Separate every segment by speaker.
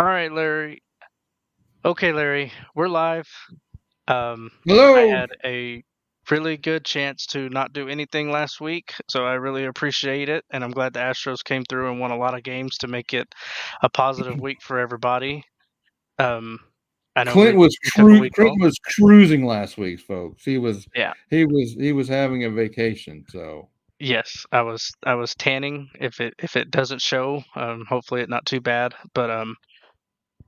Speaker 1: All right, Larry. Okay, Larry, we're live. I
Speaker 2: Hello.
Speaker 1: had a really good chance to not do anything last week, so I really appreciate it, and I'm glad the Astros came through and won a lot of games to make it a positive week for everybody. Um, I know
Speaker 2: Clint
Speaker 1: we
Speaker 2: was
Speaker 1: we took a week
Speaker 2: Clint
Speaker 1: off.
Speaker 2: was cruising last week, folks.
Speaker 1: Yeah.
Speaker 2: He was having a vacation. So
Speaker 1: Yes, I was tanning. If it doesn't show, hopefully it's not too bad. But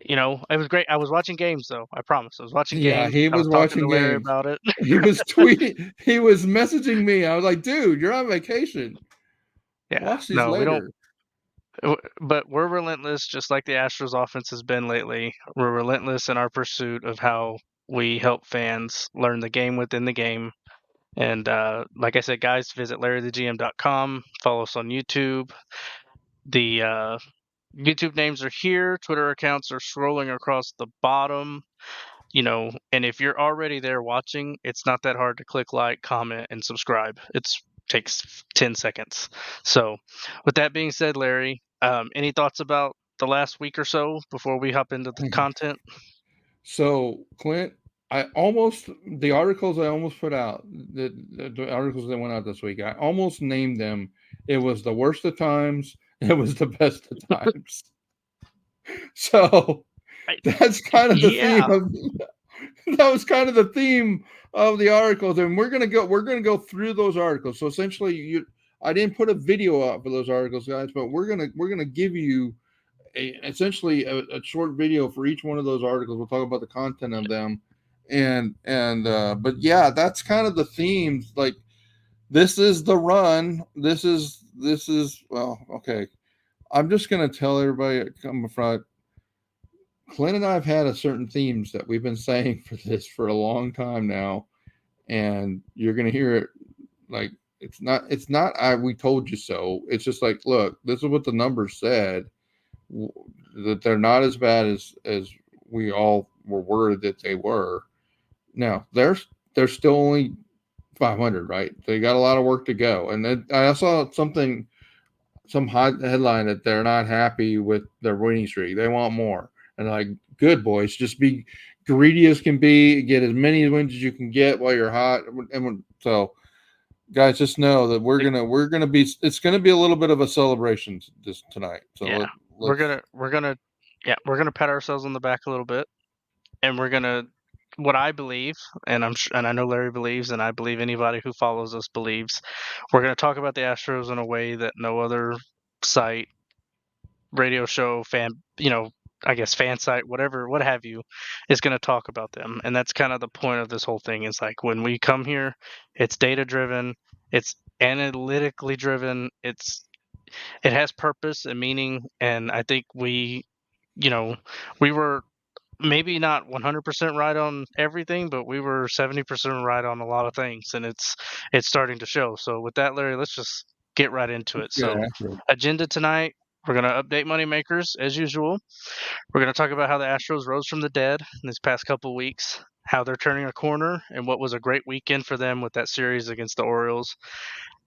Speaker 1: it was great. I was watching games though. I promise. I was watching
Speaker 2: yeah,
Speaker 1: games.
Speaker 2: he
Speaker 1: I was
Speaker 2: was
Speaker 1: talking to
Speaker 2: watching
Speaker 1: Larry
Speaker 2: games.
Speaker 1: about it.
Speaker 2: He was tweeting. He was messaging me. I was like, dude, you're on vacation.
Speaker 1: Yeah.
Speaker 2: Watch these
Speaker 1: No, we don't.
Speaker 2: later.
Speaker 1: But we're relentless, just like the Astros offense has been lately. We're relentless in our pursuit of how we help fans learn the game within the game. And like I said, guys, visit LarryTheGM.com. Follow us on YouTube. The YouTube names are here. Twitter accounts are scrolling across the bottom. And if you're already there watching, it's not that hard to click like, comment, and subscribe. It takes 10 seconds. So, with that being said, Larry, any thoughts about the last week or so before we hop into the content?
Speaker 2: So Clint, the articles I almost put out, the articles that went out this week, I almost named them. It was the worst of times. It was the best of times. So
Speaker 1: I,
Speaker 2: that's kind of the theme
Speaker 1: yeah.
Speaker 2: of that was kind of the theme of the articles, and we're gonna go through those articles. So essentially, I didn't put a video out for those articles, guys, but we're gonna give you essentially a short video for each one of those articles. We'll talk about the content of them, and but yeah, that's kind of the themes. Like this is the run. This is well, okay. I'm just gonna tell everybody come front. Clint and I have had a certain themes that we've been saying for this for a long time now, and you're gonna hear it like it's not we told you so. It's just like, look, this is what the numbers said, that they're not as bad as we all were worried that they were. Now they're still only 500, right? They got a lot of work to go. And then I saw some hot headline that they're not happy with their winning streak. They want more. And like, good boys, just be greedy as can be, get as many wins as you can get while you're hot. And so, guys, just know that we're gonna be. It's gonna be a little bit of a celebration this tonight. So
Speaker 1: Yeah. We're
Speaker 2: let's.
Speaker 1: gonna we're gonna yeah, we're gonna pat ourselves on the back a little bit, and we're gonna what I believe, and I know Larry believes, and I believe anybody who follows us believes. We're gonna talk about the Astros in a way that no other site, radio show, I guess fan site, whatever, what have you, is going to talk about them. And that's kind of the point of this whole thing. Is like when we come here, it's data driven, it's analytically driven, it has purpose and meaning. And I think you know, we were maybe not 100% right on everything, but we were 70% right on a lot of things, and it's starting to show. So with that, Larry, let's just get right into it.
Speaker 2: Let's get
Speaker 1: So,
Speaker 2: after it.
Speaker 1: agenda tonight, we're going to update moneymakers as usual. We're going to talk about how the Astros rose from the dead in these past couple of weeks, how they're turning a corner, and what was a great weekend for them with that series against the Orioles.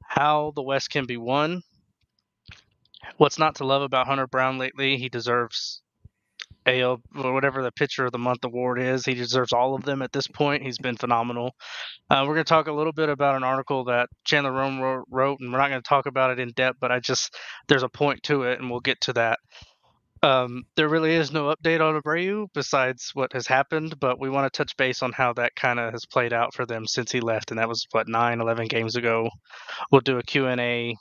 Speaker 1: How the West can be won. What's not to love about Hunter Brown lately? He deserves AL or whatever the Pitcher of the Month award is. He deserves all of them at this point. He's been phenomenal. We're going to talk a little bit about an article that Chandler Rome wrote, and we're not going to talk about it in depth, but there's a point to it, and we'll get to that. There really is no update on Abreu besides what has happened, but we want to touch base on how that kind of has played out for them since he left, and that was, 11 games ago. We'll do a Q&A,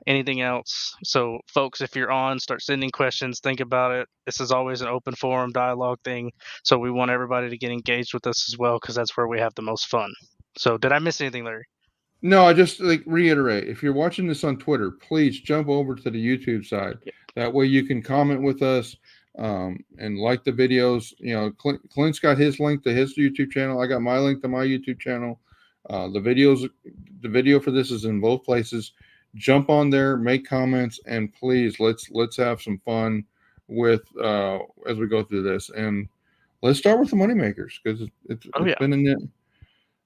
Speaker 1: anything else. So, folks, if you're on, start sending questions, think about it. This is always an open forum dialogue thing, so we want everybody to get engaged with us as well because that's where we have the most fun. So, did I miss anything, Larry?
Speaker 2: No, I just like reiterate. If you're watching this on Twitter, please jump over to the YouTube side.
Speaker 1: Yeah.
Speaker 2: That way you can comment with us, and like the videos. Clint's got his link to his YouTube channel. I got my link to my YouTube channel. The video for this is in both places. Jump on there, make comments, and please let's have some fun with as we go through this. And let's start with the moneymakers because
Speaker 1: Oh,
Speaker 2: it's
Speaker 1: yeah.
Speaker 2: been in it.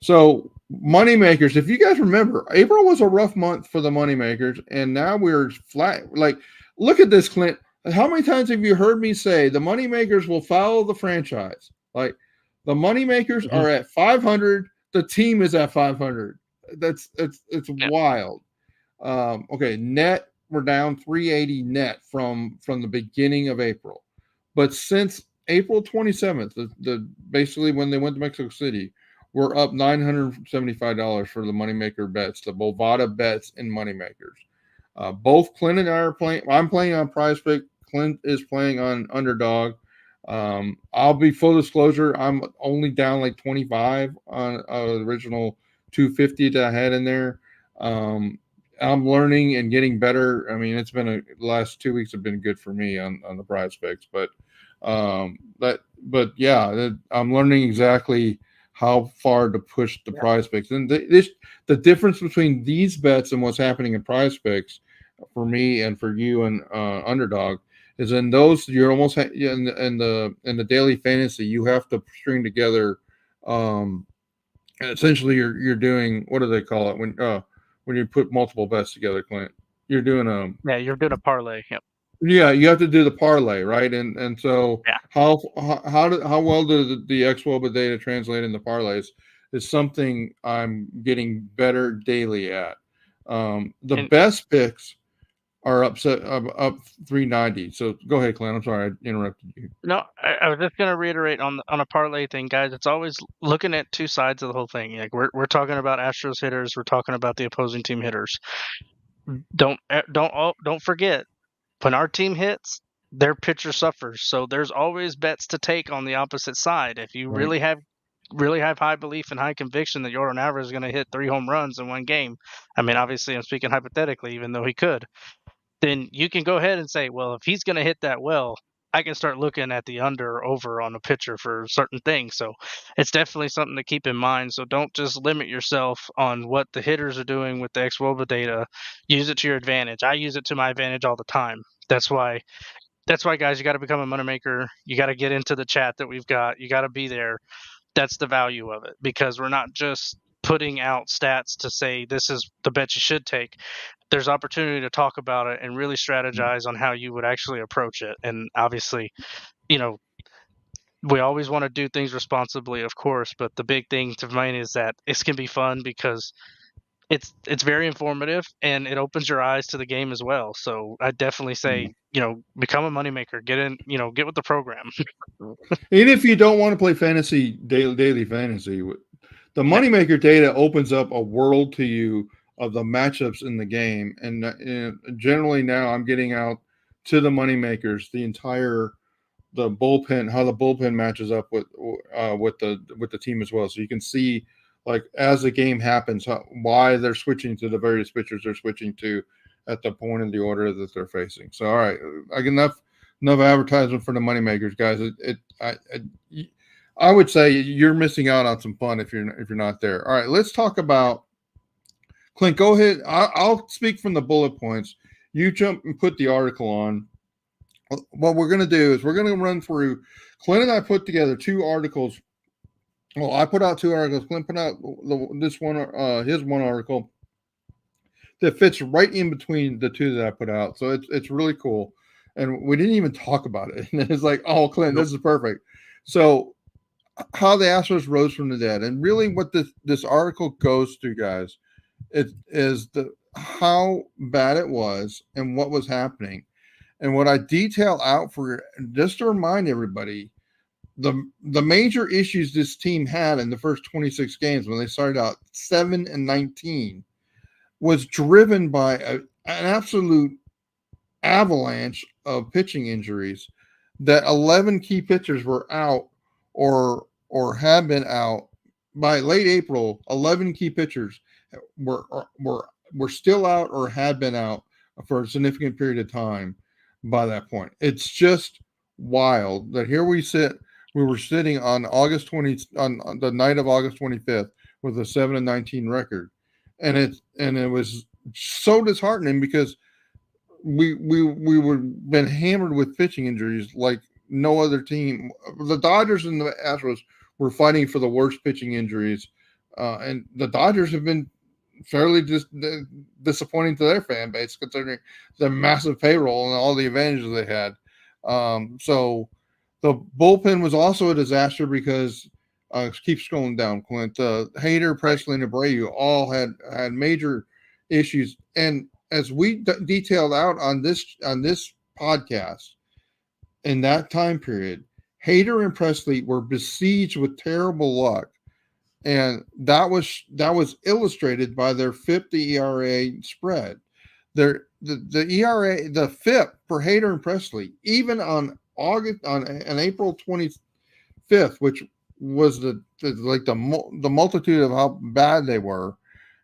Speaker 2: So moneymakers, if you guys remember, April was a rough month for the moneymakers, and now we're flat. Like, look at this, Clint. How many times have you heard me say the moneymakers will follow the franchise? Like the moneymakers
Speaker 1: Hmm.
Speaker 2: are at 500, the team is at 500. It's
Speaker 1: Yeah.
Speaker 2: wild. Okay, net we're down 380 net from the beginning of April, but since April 27th, the basically when they went to Mexico City, we're up $975 for the moneymaker bets, the Bovada bets and moneymakers. Both Clint and I are playing. I'm playing on Prize Pick. Clint is playing on Underdog. I'll be full disclosure. I'm only down like 25 on the original 250 that I had in there. I'm learning and getting better. I mean, the last 2 weeks have been good for me on the Prize Picks, but yeah, I'm learning exactly how far to push the
Speaker 1: Yeah.
Speaker 2: Prize Picks, and the difference between these bets and what's happening in Prize Picks for me and for you and Underdog is in those you're almost in the daily fantasy you have to string together. Um, Essentially, you're doing, what do they call it when you put multiple bets together, Clint? You're doing
Speaker 1: Yeah, you're doing a parlay. Yep.
Speaker 2: yeah, you have to do the parlay, right? And so
Speaker 1: Yeah.
Speaker 2: how well do the XWOBA data translate into parlays is something I'm getting better daily at. The
Speaker 1: And
Speaker 2: best picks are up 390. So go ahead, Clint. I'm sorry I interrupted you.
Speaker 1: no, I was just gonna reiterate on a parlay thing, guys. It's always looking at two sides of the whole thing. Like we're talking about Astros hitters, we're talking about the opposing team hitters. Don't forget when our team hits, their pitcher suffers. So there's always bets to take on the opposite side. If you
Speaker 2: Right.
Speaker 1: really have high belief and high conviction that Jordan Alvarez is going to hit 3 home runs in one game, I mean, obviously, I'm speaking hypothetically, even though he could, then you can go ahead and say, well, if he's going to hit that well, I can start looking at the under or over on a pitcher for certain things. So it's definitely something to keep in mind. So don't just limit yourself on what the hitters are doing with the XWOBA data. Use it to your advantage. I use it to my advantage all the time. That's why guys, you got to become a moneymaker. You got to get into the chat that we've got. You got to be there. That's the value of it, because we're not just putting out stats to say this is the bet you should take. There's opportunity to talk about it and really strategize on how you would actually approach it. And obviously, you know, we always want to do things responsibly, of course, but the big thing to me is that it's can be fun because it's very informative and it opens your eyes to the game as well. So I definitely say, become a moneymaker, get in, get with the program.
Speaker 2: Even if you don't want to play fantasy daily fantasy, the
Speaker 1: Yeah.
Speaker 2: moneymaker data opens up a world to you of the matchups in the game, and generally now I'm getting out to the moneymakers the bullpen, how the bullpen matches up with the team as well, so you can see like as the game happens why they're switching to the various pitchers they're switching to at the point of the order that they're facing. So all right, I get enough advertisement for the moneymakers, guys. I would say you're missing out on some fun if you're not there. All right, let's talk about Clint. Go ahead. I'll speak from the bullet points. You jump and put the article on. What we're going to do is we're going to run through. Clint and I put together two articles. Well, I put out two articles. Clint put out this one, his one article that fits right in between the two that I put out. So it's really cool. And we didn't even talk about it. And it's like, oh, Clint,
Speaker 1: Nope.
Speaker 2: this is perfect. So how the Astros rose from the dead, and really what this article goes to, guys, it is the how bad it was and what was happening, and what I detail out for just to remind everybody the major issues this team had in the first 26 games when they started out 7-19 was driven by an absolute avalanche of pitching injuries that 11 key pitchers were out or had been out by late April. 11 key pitchers were were still out or had been out for a significant period of time by that point. It's just wild that here we were sitting on on the night of August 25th with a 7-19 record. And it was so disheartening because we were been hammered with pitching injuries like no other team. The Dodgers and the Astros were fighting for the worst pitching injuries, and the Dodgers have been fairly disappointing to their fan base, considering the massive payroll and all the advantages they had. So the bullpen was also a disaster because keep scrolling down, Clint. Hader,
Speaker 1: Right.
Speaker 2: Presley, and Abreu all had major issues, and as we detailed out on this podcast, in that time period, Hader and Presley were besieged with terrible luck, and that was illustrated by their FIP to ERA spread. The ERA, the FIP for Hader and Presley, even on April 25th, which was the multitude of how bad they were.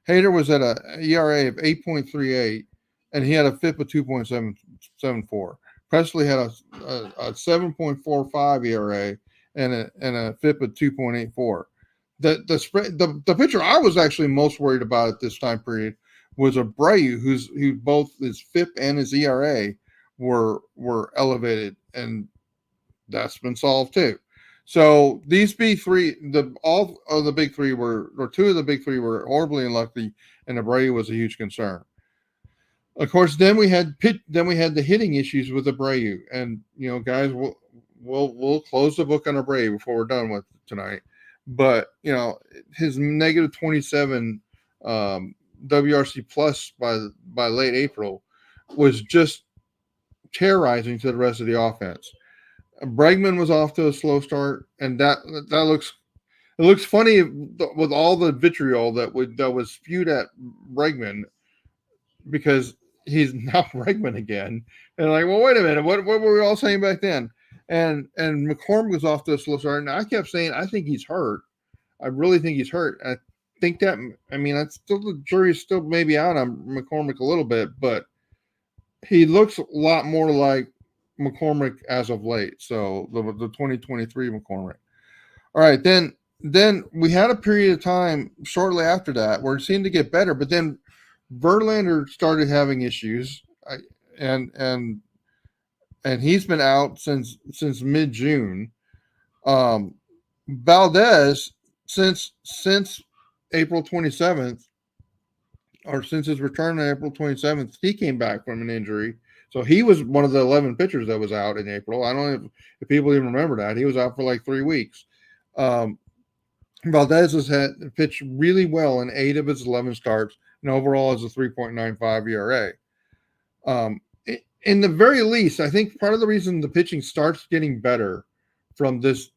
Speaker 2: Hader was at a ERA of 8.38, and he had a FIP of 2.774. Presley had a 7.45 ERA and a FIP of 2.84. The pitcher I was actually most worried about at this time period was Abreu, who both his FIP and his ERA were elevated, and that's been solved too. So these big three, all of the big three were, or two of the big three were horribly unlucky, and Abreu was a huge concern. Of course, then we had the hitting issues with Abreu, and guys, we'll close the book on Abreu before we're done with tonight. But his negative 27 WRC plus by late April was just terrorizing to the rest of the offense. Bregman was off to a slow start, and that looks funny with all the vitriol that was spewed at Bregman, because he's now Bregman again. And like, well, wait a minute, what were we all saying back then? And McCormick was off to a slow start, and I kept saying I think he's hurt. I really think he's hurt. I think that, I mean, that's still, the jury's still maybe out on McCormick a little bit, but he looks a lot more like McCormick as of late. So the 2023 McCormick. All right, then we had a period of time shortly after that where it seemed to get better, but then Verlander started having issues, and he's been out since mid June. Valdez, since April 27th, or since his return on April 27th, he came back from an injury. So he was one of the 11 pitchers that was out in April. I don't know if people even remember that. He was out for like 3 weeks. Valdez has pitched really well in 8 of his 11 starts, and overall has a 3.95 ERA. In the very least, I think part of the reason the pitching starts getting better from this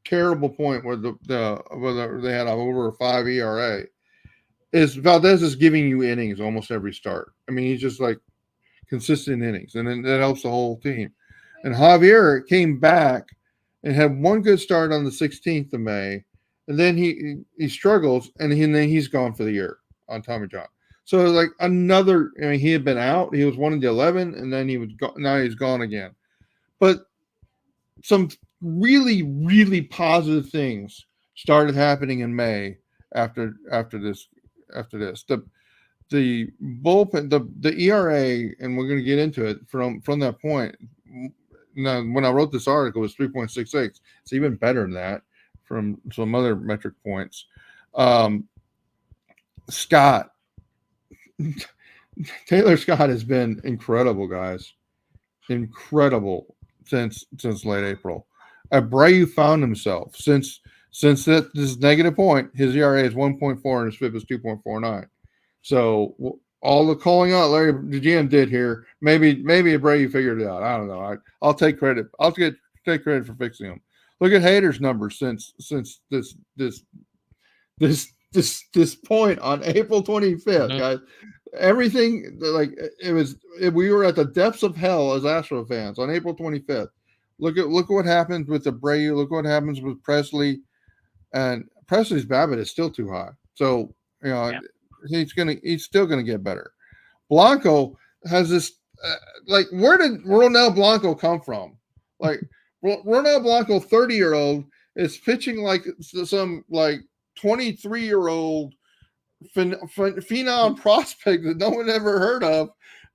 Speaker 2: terrible point where where they had over a 5 ERA is Valdez is giving you innings almost every start. I mean, he's just like consistent innings, and then that helps the whole team. And Javier came back and had one good start on the 16th of May, and then he struggles, and then he's gone for the year on Tommy John. So like another, I mean, he had been out. He was one of the 11, and then now he's gone again. But some really, really positive things started happening in May after this. The bullpen, the ERA, and we're going to get into it from that point. Now, when I wrote this article, it was 3.66. It's even better than that from some other metric points. Scott, Taylor Scott has been incredible, guys. Incredible since late April. Abreu found himself since this negative point. His ERA is 1.4 and his FIP is 2.49. So all the calling out Larry the GM did here, maybe Abreu figured it out. I don't know. I'll take credit. Take credit for fixing them. Look at Hader's numbers since this point on April 25th, guys. Everything, like, we were at the depths of hell as Astro fans on April 25th. Look what happens with Abreu. Look what happens with Presley, and Presley's BABIP is still too high. So he's still gonna get better. Blanco has this like, where did Ronel Blanco come from? Like, Ronel Blanco, 30-year-old, is pitching like some like 23-year-old phenom prospect that no one ever heard of,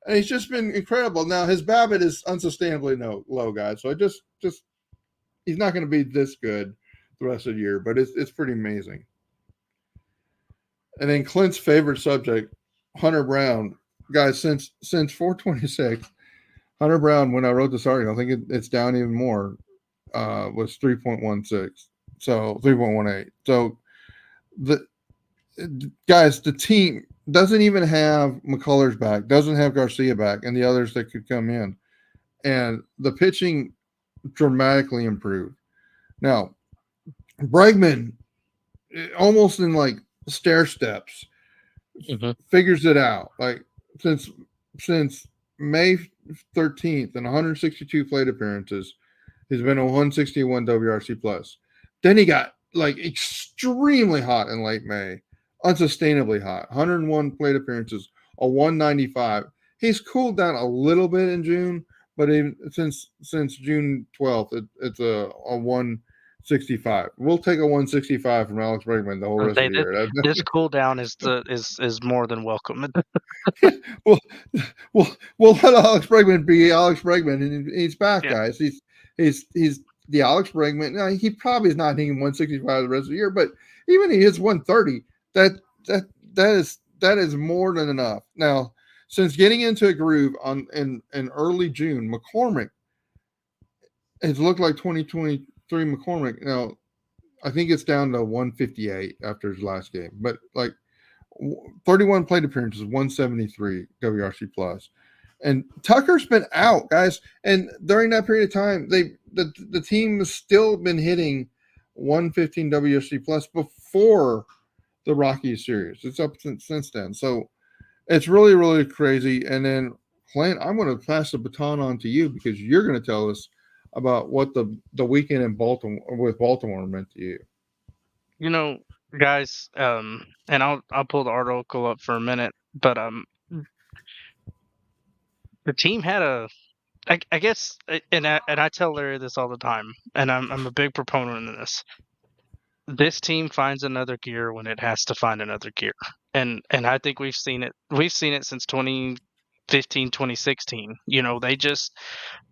Speaker 2: and he's just been incredible. Now his BABIP is unsustainably low, guys. So just he's not going to be this good the rest of the year, but it's pretty amazing. And then Clint's favorite subject, Hunter Brown. Guys, since 426, Hunter Brown, when I wrote this article, I think it's down even more, was 3.16. So 3.18. So the guys, the team doesn't even have McCullers back, doesn't have Garcia back, and the others that could come in. And the pitching dramatically improved. Now, Bregman, almost in like stair steps,
Speaker 1: Mm-hmm.
Speaker 2: figures it out. Like since since May 13th and 162 plate appearances, he's been a 161 WRC plus. Then he got like extremely hot in late May, unsustainably hot. 101 plate appearances, a 195. He's cooled down a little bit in June, but even since June 12th, it's a 165. We'll take a 165 from Alex Bregman the whole
Speaker 1: I would
Speaker 2: rest of
Speaker 1: say
Speaker 2: the year.
Speaker 1: this cool down is more than welcome.
Speaker 2: we'll, we'll let Alex Bregman be Alex Bregman, and he's back,
Speaker 1: Yeah,
Speaker 2: guys. He's the Alex Bregman. Now, he probably is not hitting 165 the rest of the year, but even if he hits 130, that that is more than enough. Now, since getting into a groove in early June, McCormick has looked like 2023 McCormick. Now, I think it's down to 158 after his last game, but like 31 plate appearances, 173 WRC plus. And Tucker's been out, guys. And during that period of time, the team has still been hitting 115 WRC plus before the Rockies series. It's up since then. So it's really, really crazy. And then Clint, I'm going to pass the baton on to you because you're going to tell us about what the weekend in Baltimore meant to you.
Speaker 1: you know, guys, and I'll pull the article up for a minute, but the team had I guess, and I tell Larry this all the time, and I'm a big proponent of this. This team finds another gear when it has to find another gear, and I think we've seen it. We've seen it since 2015, 2016. They just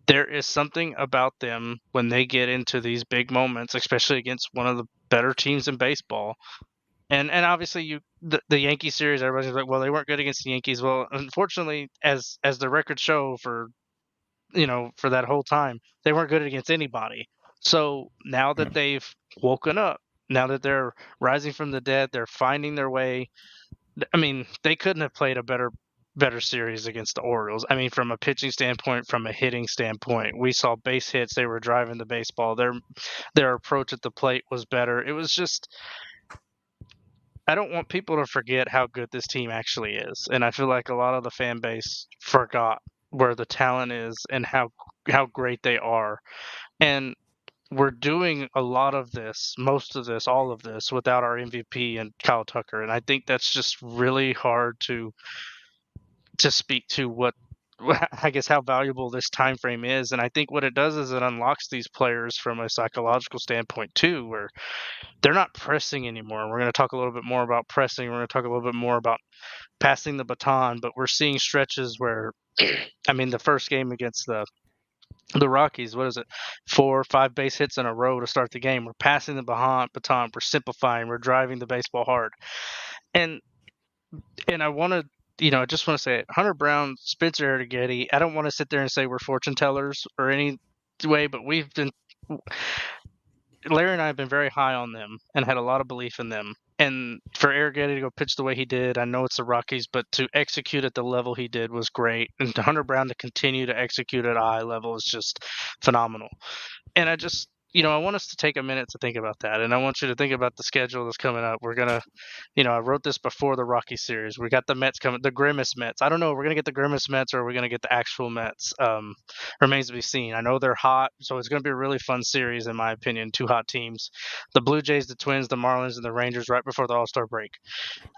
Speaker 1: there is something about them when they get into these big moments, especially against one of the better teams in baseball. And obviously the Yankee series, everybody's like, well, they weren't good against the Yankees. Well, unfortunately, as the records show for that whole time, they weren't good against anybody. So now that they've woken up, now that they're rising from the dead, they're finding their way. I mean, they couldn't have played a better series against the Orioles. I mean, from a pitching standpoint, from a hitting standpoint, we saw base hits. They were driving the baseball. Their approach at the plate was better. It was just I don't want people to forget how good this team actually is, and I feel like a lot of the fan base forgot where the talent is and how great they are. And we're doing a lot of this, most of this, all of this without our MVP and Kyle Tucker, and I think that's just really hard to speak to what I guess how valuable this time frame is. And I think what it does is it unlocks these players from a psychological standpoint too, where they're not pressing anymore. We're going to talk a little bit more about pressing. We're going to talk a little bit more about passing the baton, but we're seeing stretches where, I mean, the first game against the Rockies, what is it, 4 or 5 base hits in a row to start the game. We're passing the baton. We're simplifying. We're driving the baseball hard, and I want to. I just want to say it. Hunter Brown, Spencer Arrighetti. I don't want to sit there and say we're fortune tellers or any way, but we've been Larry and I have been very high on them and had a lot of belief in them. And for Arrighetti to go pitch the way he did, I know it's the Rockies, but to execute at the level he did was great. And to Hunter Brown to continue to execute at a high level is just phenomenal. And I just, I want us to take a minute to think about that. And I want you to think about the schedule that's coming up. We're going to, I wrote this before the Rocky series. We got the Mets coming, the Grimace Mets. I don't know. We're going to get the Grimace Mets or we're going to get the actual Mets. Remains to be seen. I know they're hot, so it's going to be a really fun series, in my opinion. Two hot teams, the Blue Jays, the Twins, the Marlins, and the Rangers right before the All-Star break.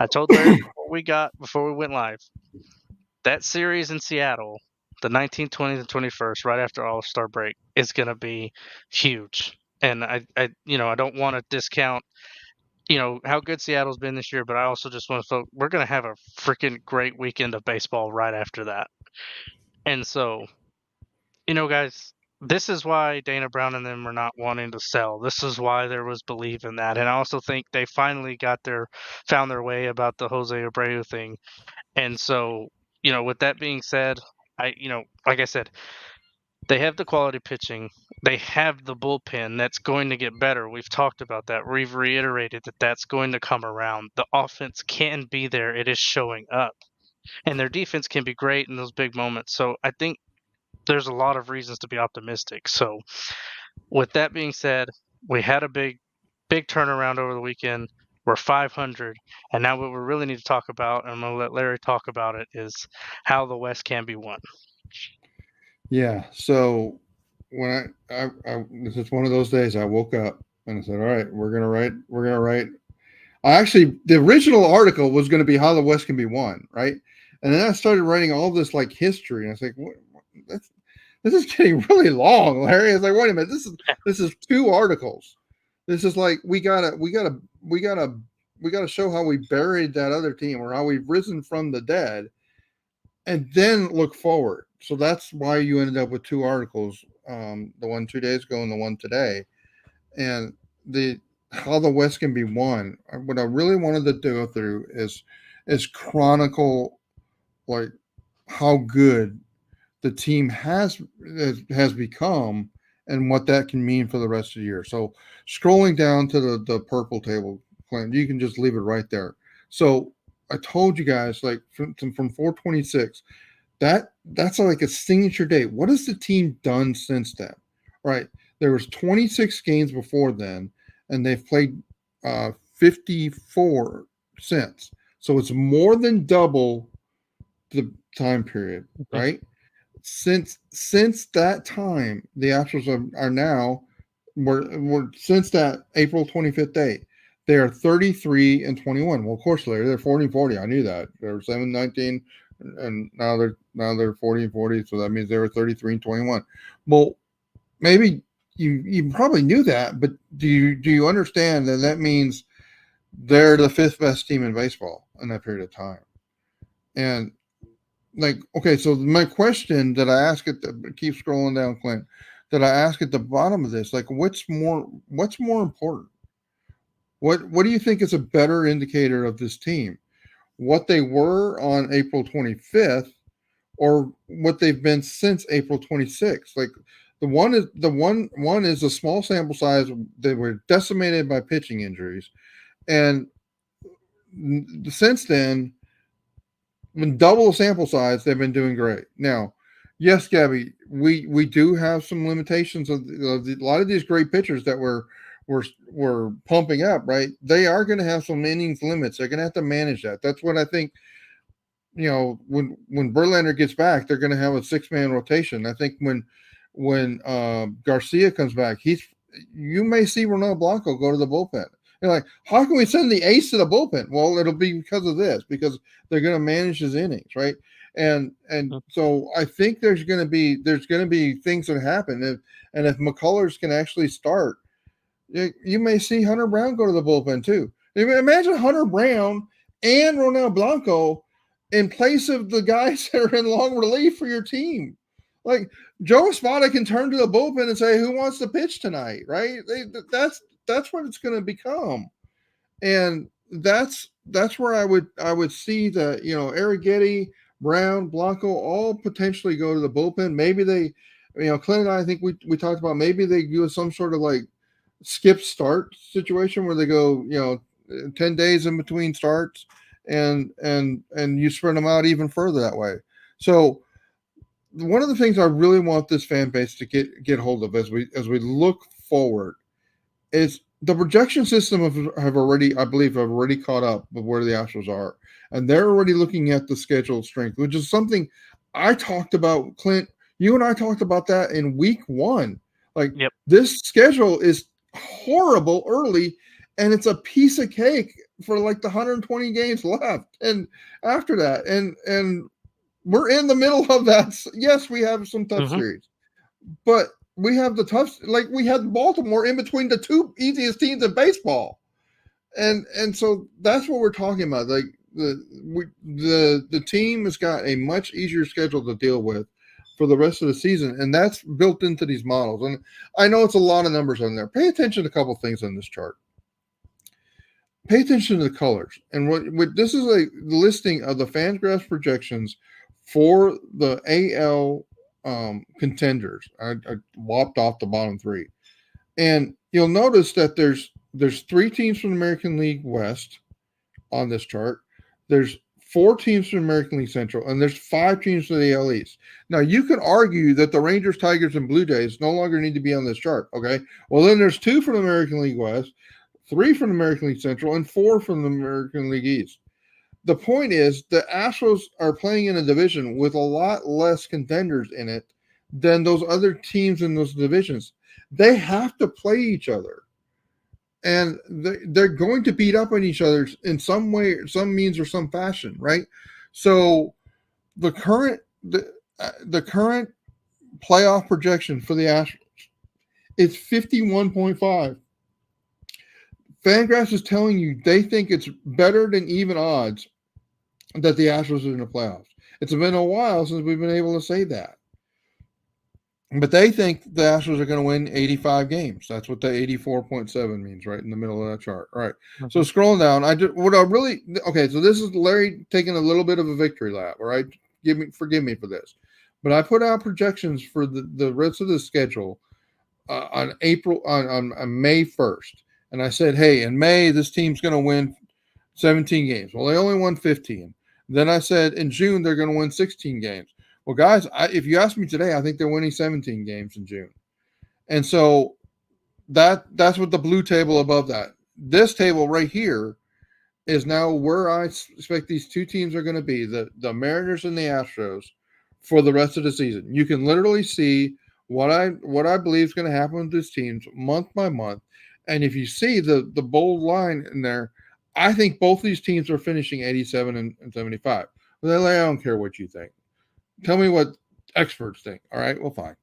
Speaker 1: I told Larry before we went live, that series in Seattle, the 19th, 20th, and 21st, right after All Star break, is going to be huge. And I don't want to discount, how good Seattle's been this year, but I also just want to. We're going to have a freaking great weekend of baseball right after that. And so, guys. this is why Dana Brown and them are not wanting to sell. This is why there was belief in that. And I also think they finally found their way about the Jose Abreu thing. And so, with that being said, like I said, they have the quality pitching. They have the bullpen that's going to get better. We've talked about that. We've reiterated that that's going to come around. The offense can be there. It is showing up. And their defense can be great in those big moments. So I think there's a lot of reasons to be optimistic. So with that being said, we had a big turnaround over the weekend. We're 500, and now what we really need to talk about, and I'm going to let Larry talk about it, is how the West can be won.
Speaker 2: Yeah. So when this is one of those days I woke up and I said, all right, we're gonna write. The original article was going to be how the West can be won, right? And then I started writing all this like history, and I was like, this is getting really long, Larry. I was like, wait a minute, this is 2 articles. This is like we gotta show how we buried that other team or how we've risen from the dead, and then look forward. So that's why you ended up with 2 articles, the one 2 days ago and the one today, and the how the West can be won. What I really wanted to go through is chronicle like how good the team has become and what that can mean for the rest of the year. So scrolling down to the purple table, Clint, you can just leave it right there. So I told you guys like from 426, that's like a signature date. What has the team done since then? Right. There was 26 games before then, and they've played 54 since. So it's more than double the time period,
Speaker 1: Mhm.
Speaker 2: right? Since that time, the Astros are now were since that April 25th date, they are 33-21. Well, of course, they're 40-40. I knew that. They were 7-19, and now they're 40-40. So that means they were 33-21. Well, maybe you probably knew that, but do you understand that that means they're the 5th best team in baseball in that period of time? And like, okay, so my question that I ask keep scrolling down, Clint, that I ask at the bottom of this, like, what's more important? What do you think is a better indicator of this team? What they were on April 25th or what they've been since April 26th? Like the one is a small sample size. They were decimated by pitching injuries, and since then, when double sample size, they've been doing great. Now, yes, Gabby, we do have some limitations of a lot of these great pitchers that we're pumping up. Right, they are going to have some innings limits. They're going to have to manage that. That's what I think. When Verlander gets back, they're going to have a 6-man rotation. I think when Garcia comes back, you may see Ronald Blanco go to the bullpen. You're like, how can we send the ace to the bullpen? Well, it'll be because of this, because they're going to manage his innings, right? And so I think there's going to be things that happen, and if McCullers can actually start, you may see Hunter Brown go to the bullpen too. Imagine Hunter Brown and Ronel Blanco in place of the guys that are in long relief for your team. Like Joe Espada can turn to the bullpen and say, "Who wants to pitch tonight?" Right? That's what it's going to become, and that's where I would see that Arrighetti, Brown, Blanco all potentially go to the bullpen. Maybe they, Clint and I think we talked about maybe they do some sort of like skip start situation where they go 10 days in between starts and you spread them out even further that way. So one of the things I really want this fan base to get hold of as we look forward is the projection system have already, I believe, have already caught up with where the Astros are, and they're already looking at the schedule strength, which is something I talked about. Clint, you and I talked about that in week 1. Like
Speaker 1: Yep.
Speaker 2: this schedule is horrible early, and it's a piece of cake for like the 120 games left, and after that, and we're in the middle of that. Yes, we have some tough
Speaker 1: Hmm.
Speaker 2: series, but we have the tough, like we had Baltimore in between the 2 easiest teams in baseball, and so that's what we're talking about. Like the team has got a much easier schedule to deal with for the rest of the season, and that's built into these models. And I know it's a lot of numbers on there. Pay attention to a couple things on this chart. Pay attention to the colors. And what this is a listing of the Fangraphs projections for the AL contenders. I lopped off the bottom three, and you'll notice that there's three teams from the American League West on this chart. There's four teams from the American League Central, and there's five teams from the AL East. Now, you can argue that the Rangers, Tigers, and Blue Jays no longer need to be on this chart, okay? Well, then there's two from the American League West, three from the American League Central, and four from the American League East. The point is the Astros are playing in a division with a lot less contenders in it than those other teams in those divisions. They have to play each other. And they're going to beat up on each other in some way, some means, or some fashion, right? So the current playoff projection for the Astros is 51.5. Fangraphs is telling you they think it's better than even odds that the Astros are in the playoffs. It's been a while since we've been able to say that. But they think the Astros are going to win 85 games. That's what the 84.7 means, right in the middle of that chart. All right. Mm-hmm. So scrolling down, so this is Larry taking a little bit of a victory lap. All right. Forgive me for this. But I put out projections for the rest of the schedule on May 1st. And I said, hey, in May, this team's going to win 17 games. Well, they only won 15. Then I said in June, they're going to win 16 games. Well, guys, if you ask me today, I think they're winning 17 games in June. And so that's what the blue table above that. This table right here is now where I expect these two teams are going to be, the Mariners and the Astros, for the rest of the season. You can literally see what I believe is going to happen with these teams month by month. And if you see the bold line in there, I think both these teams are finishing 87 and 75. Well, I don't care what you think. Tell me what experts think. All right, well, fine.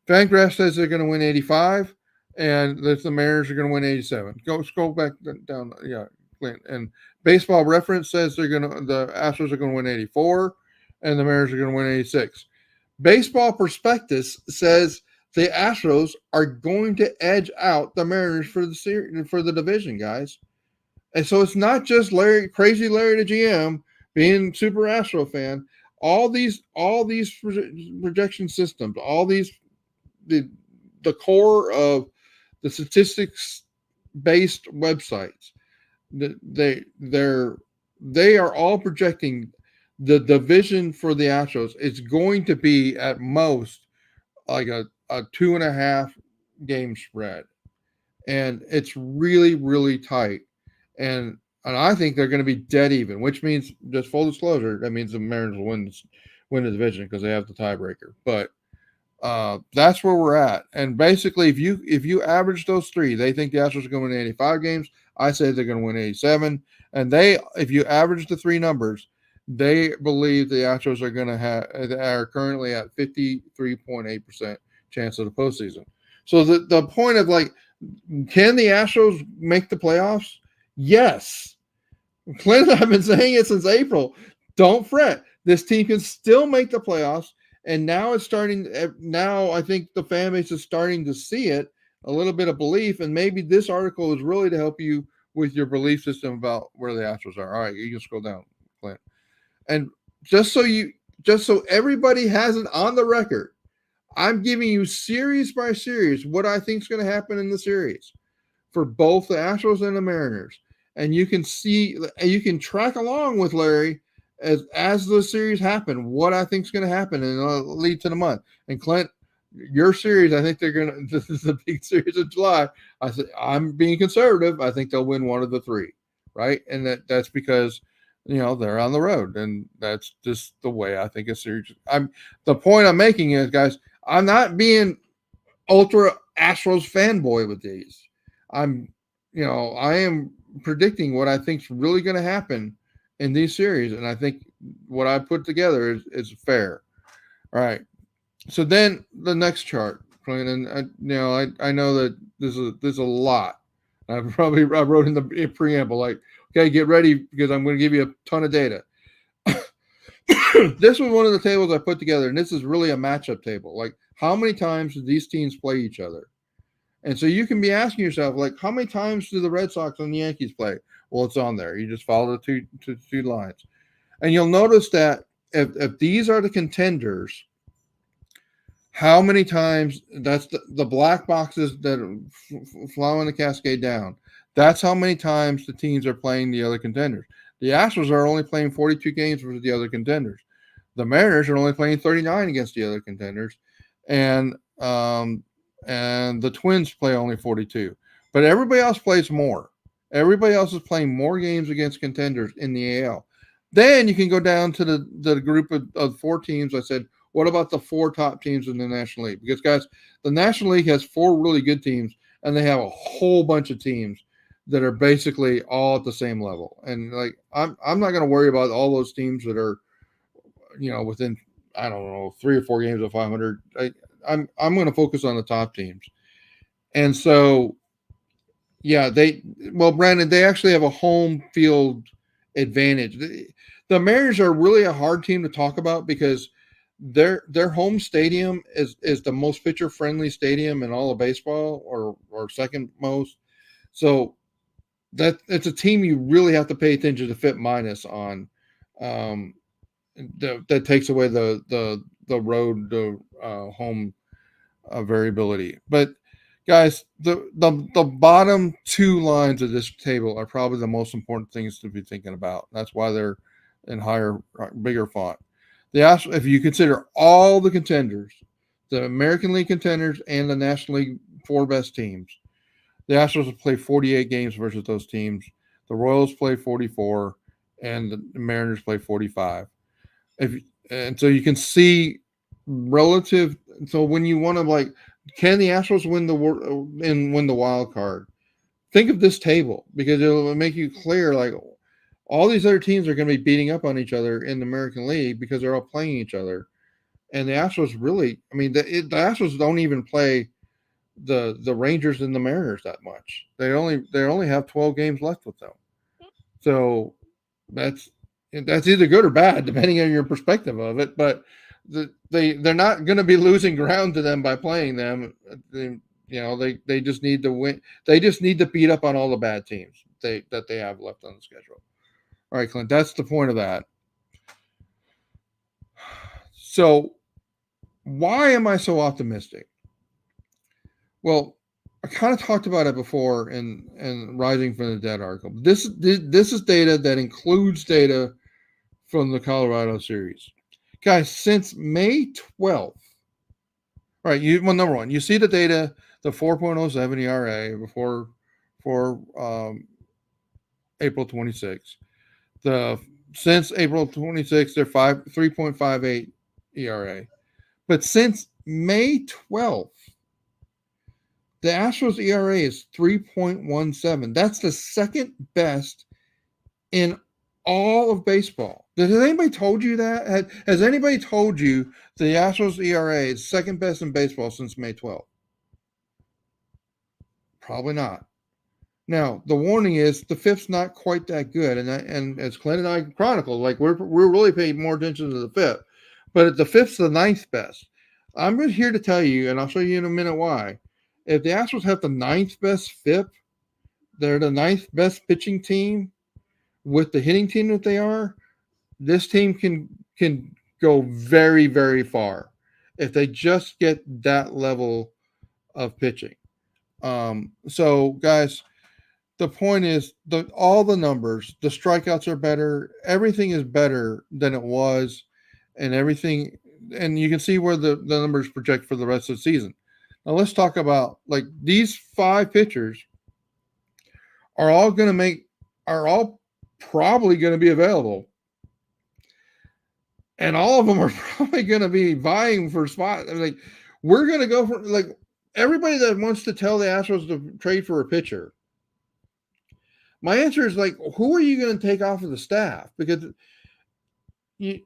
Speaker 2: Fangraphs says they're going to win 85, and the Mariners are going to win 87. Scroll back down. Yeah, Clint. And Baseball Reference says the Astros are going to win 84, and the Mariners are going to win 86. Baseball Prospectus says the Astros are going to edge out the Mariners for the division, guys. And so it's not just crazy Larry the GM being super Astro fan. All these projection systems, the core of the statistics based websites, they are all projecting the division for the Astros. It's going to be at most like a 2.5 game spread, and it's really, really tight. And I think they're going to be dead even, which means, just full disclosure, that means the Mariners will win the division because they have the tiebreaker. But that's where we're at. And basically, if you average those three, they think the Astros are going to win 85 games. I say they're going to win 87. And if you average the three numbers, they believe the Astros are currently at 53.8% chance of the postseason. So the point of can the Astros make the playoffs? Yes. Clint, I've been saying it since April. Don't fret. This team can still make the playoffs. And now it's starting. Now I think the fan base is starting to see it, a little bit of belief. And maybe this article is really to help you with your belief system about where the Astros are. All right, you can scroll down, Clint. And just so everybody has it on the record, I'm giving you series by series what I think is going to happen in the series for both the Astros and the Mariners. And you can see, you can track along with Larry as the series happen, what I think is going to happen, and it'll lead to the month. And Clint, your series, I think this is the big series of July. I'm being conservative. I think they'll win one of the three, right? And that's because, they're on the road, and that's just the way I think a series. The point I'm making is, guys, I'm not being ultra Astros fanboy with these. I am predicting what I think is really going to happen in these series, and I think what I put together is fair. All right. So then the next chart, and I know that there's a lot. I wrote in the preamble, okay, get ready because I'm going to give you a ton of data. this was one of the tables I put together, and this is really a matchup table. Like, how many times do these teams play each other? And so you can be asking yourself, like, how many times do the Red Sox and the Yankees play? Well, it's on there. You just follow the two lines. And you'll notice that if these are the contenders, how many times that's the black boxes that are following the cascade down. That's how many times the teams are playing the other contenders. The Astros are only playing 42 games versus the other contenders. The Mariners are only playing 39 against the other contenders, and the Twins play only 42. But everybody else plays more. Everybody else is playing more games against contenders in the AL. Then you can go down to the group of four teams. I said, what about the four top teams in the National League? Because, guys, the National League has four really good teams, and they have a whole bunch of teams that are basically all at the same level. And, like, I'm not going to worry about all those teams that are, within, I don't know, 3 or 4 games of 500. I'm going to focus on the top teams. And so, yeah, Brandon, they actually have a home field advantage. The Mariners are really a hard team to talk about because their home stadium is the most pitcher friendly stadium in all of baseball, or second most. So it's a team you really have to pay attention to fit minus on. That takes away the road to home variability. But, guys, the bottom two lines of this table are probably the most important things to be thinking about. That's why they're in bigger font. If you consider all the contenders, the American League contenders and the National League four best teams, the Astros have played 48 games versus those teams. The Royals play 44, and the Mariners play 45. And so you can see relative. So when you want to, like, can the Astros win the wild card? Think of this table, because it'll make you clear, like, all these other teams are going to be beating up on each other in the American League because they're all playing each other. And the Astros really, I mean, the Astros don't even play the Rangers and the Mariners that much. They only have 12 games left with them. So that's either good or bad depending on your perspective of it. But they're not going to be losing ground to them by playing them. They just need to win. They just need to beat up on all the bad teams that they have left on the schedule. All right, Clint, that's the point of that. So why am I so optimistic? Well, I kind of talked about it before in Rising from the Dead article. This is data that includes data from the Colorado series. Guys, since May 12th, all right, number one, you see the data, the 4.07 ERA for April 26th. Since April 26th, they're 3.58 ERA. But since May 12th, the Astros ERA is 3.17. That's the second best in all of baseball. Has anybody told you that? Has anybody told you the Astros ERA is second best in baseball since May 12th? Probably not. Now, the warning is the fifth's not quite that good, and as Clint and I chronicled, like, we're really paying more attention to the fifth, but the fifth's the ninth best. I'm just here to tell you, and I'll show you in a minute why. If the Astros have the ninth best FIP, they're the ninth best pitching team with the hitting team that they are. This team can go very, very far if they just get that level of pitching. So, guys, the point is all the numbers, the strikeouts are better. Everything is better than it was, and everything. And you can see where the numbers project for the rest of the season. Now let's talk about, like, these five pitchers are all probably going to be available. And all of them are probably going to be vying for spots. Like, we're going to go for, like, everybody that wants to tell the Astros to trade for a pitcher. My answer is, like, who are you going to take off of the staff? Because you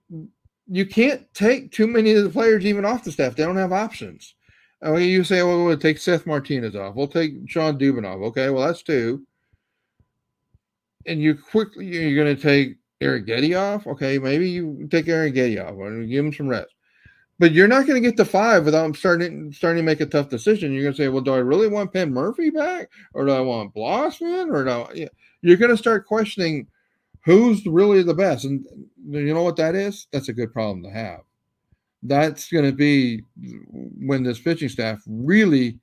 Speaker 2: can't take too many of the players even off the staff. They don't have options. I mean, you say, well, we'll take Seth Martinez off. We'll take Sean Dubin off. Okay, well, that's two. And you're going to take Arrighetti off. Okay, maybe you take Arrighetti off and give him some rest. But you're not going to get to 5 without him starting to make a tough decision. You're going to say, well, do I really want Penn Murphy back, or do I want Blossman, or do yeah. You're going to start questioning who's really the best. And you know what that is? That's a good problem to have. That's going to be when this pitching staff really